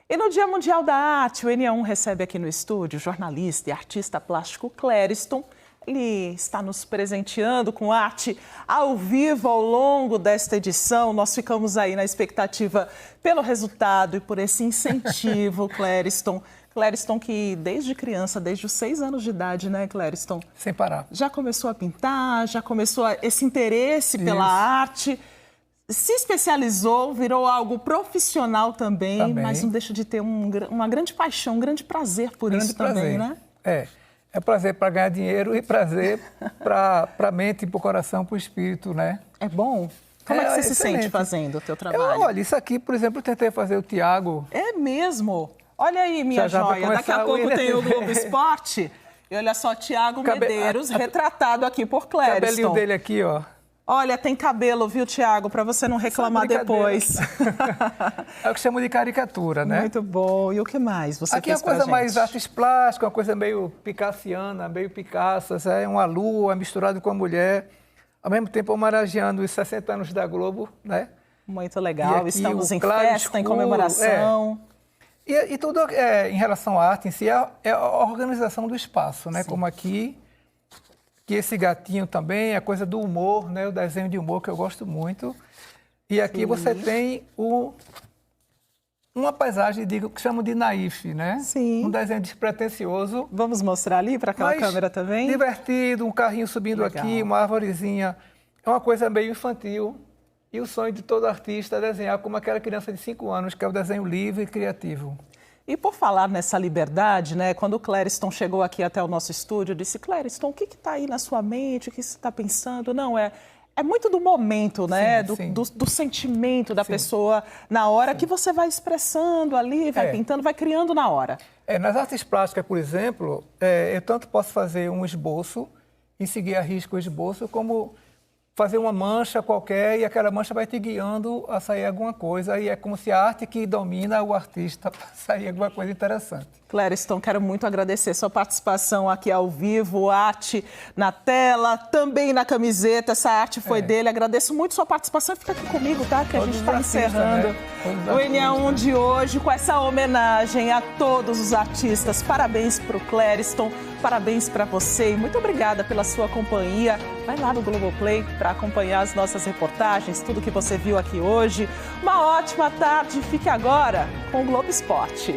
E no Dia Mundial da Arte, o NA1 recebe aqui no estúdio o jornalista e artista plástico Clériston. Ele está nos presenteando com arte ao vivo ao longo desta edição. Nós ficamos aí na expectativa pelo resultado e por esse incentivo, Clériston. Clériston que desde criança, desde os 6 anos de idade, né, Clériston? Sem parar. Já começou a pintar, já começou esse interesse pela arte. Se especializou, virou algo profissional também, mas não deixa de ter uma grande paixão, um grande prazer por isso também, né? É prazer para ganhar dinheiro e prazer para a mente, para o coração, para o espírito, né? É bom? Como é que você se sente fazendo o teu trabalho? Olha, isso aqui, por exemplo, eu tentei fazer o Tiago. É mesmo? Olha aí, minha joia. Daqui a pouco tem o Globo Esporte. E olha só, Tiago Medeiros, retratado aqui por Clériston. O cabelinho dele aqui, ó. Olha, tem cabelo, viu, Tiago? Para você não reclamar depois. É o que chamam de caricatura, né? Muito bom. E o que mais você aqui fez é uma coisa mais artes plásticas, uma coisa meio picassiana, meio Picasso. É uma lua misturada com a mulher. Ao mesmo tempo homenageando os 60 anos da Globo, né? Muito legal. Estamos em festa, escuro, em comemoração. E tudo em relação à arte em si é a organização do espaço, né? Sim. Como aqui... que esse gatinho também, a coisa do humor, né? O desenho de humor que eu gosto muito. E aqui você tem uma paisagem que chamam de naif, né? Sim. Um desenho despretensioso. Vamos mostrar ali para aquela câmera também? Divertido, um carrinho subindo aqui, uma arvorezinha é uma coisa meio infantil. E o sonho de todo artista é desenhar como aquela criança de 5 anos, que é o desenho livre e criativo. E por falar nessa liberdade, né, quando o Clériston chegou aqui até o nosso estúdio, eu disse, Clériston, o que está aí na sua mente, o que você está pensando? Não, é muito do momento, né, do sentimento da pessoa na hora que você vai expressando ali, vai pintando, vai criando na hora. Nas artes plásticas, por exemplo, eu tanto posso fazer um esboço e seguir a risco o esboço, como fazer uma mancha qualquer e aquela mancha vai te guiando a sair alguma coisa. E é como se a arte que domina o artista para sair alguma coisa interessante. Clériston, quero muito agradecer sua participação aqui ao vivo, arte na tela, também na camiseta, essa arte foi dele. Agradeço muito sua participação, fica aqui comigo, tá? Que a gente está encerrando o NA1 de hoje com essa homenagem a todos os artistas. Parabéns para o Clériston, parabéns para você e muito obrigada pela sua companhia. Vai lá no Globoplay para acompanhar as nossas reportagens, tudo que você viu aqui hoje. Uma ótima tarde, fique agora com o Globo Esporte.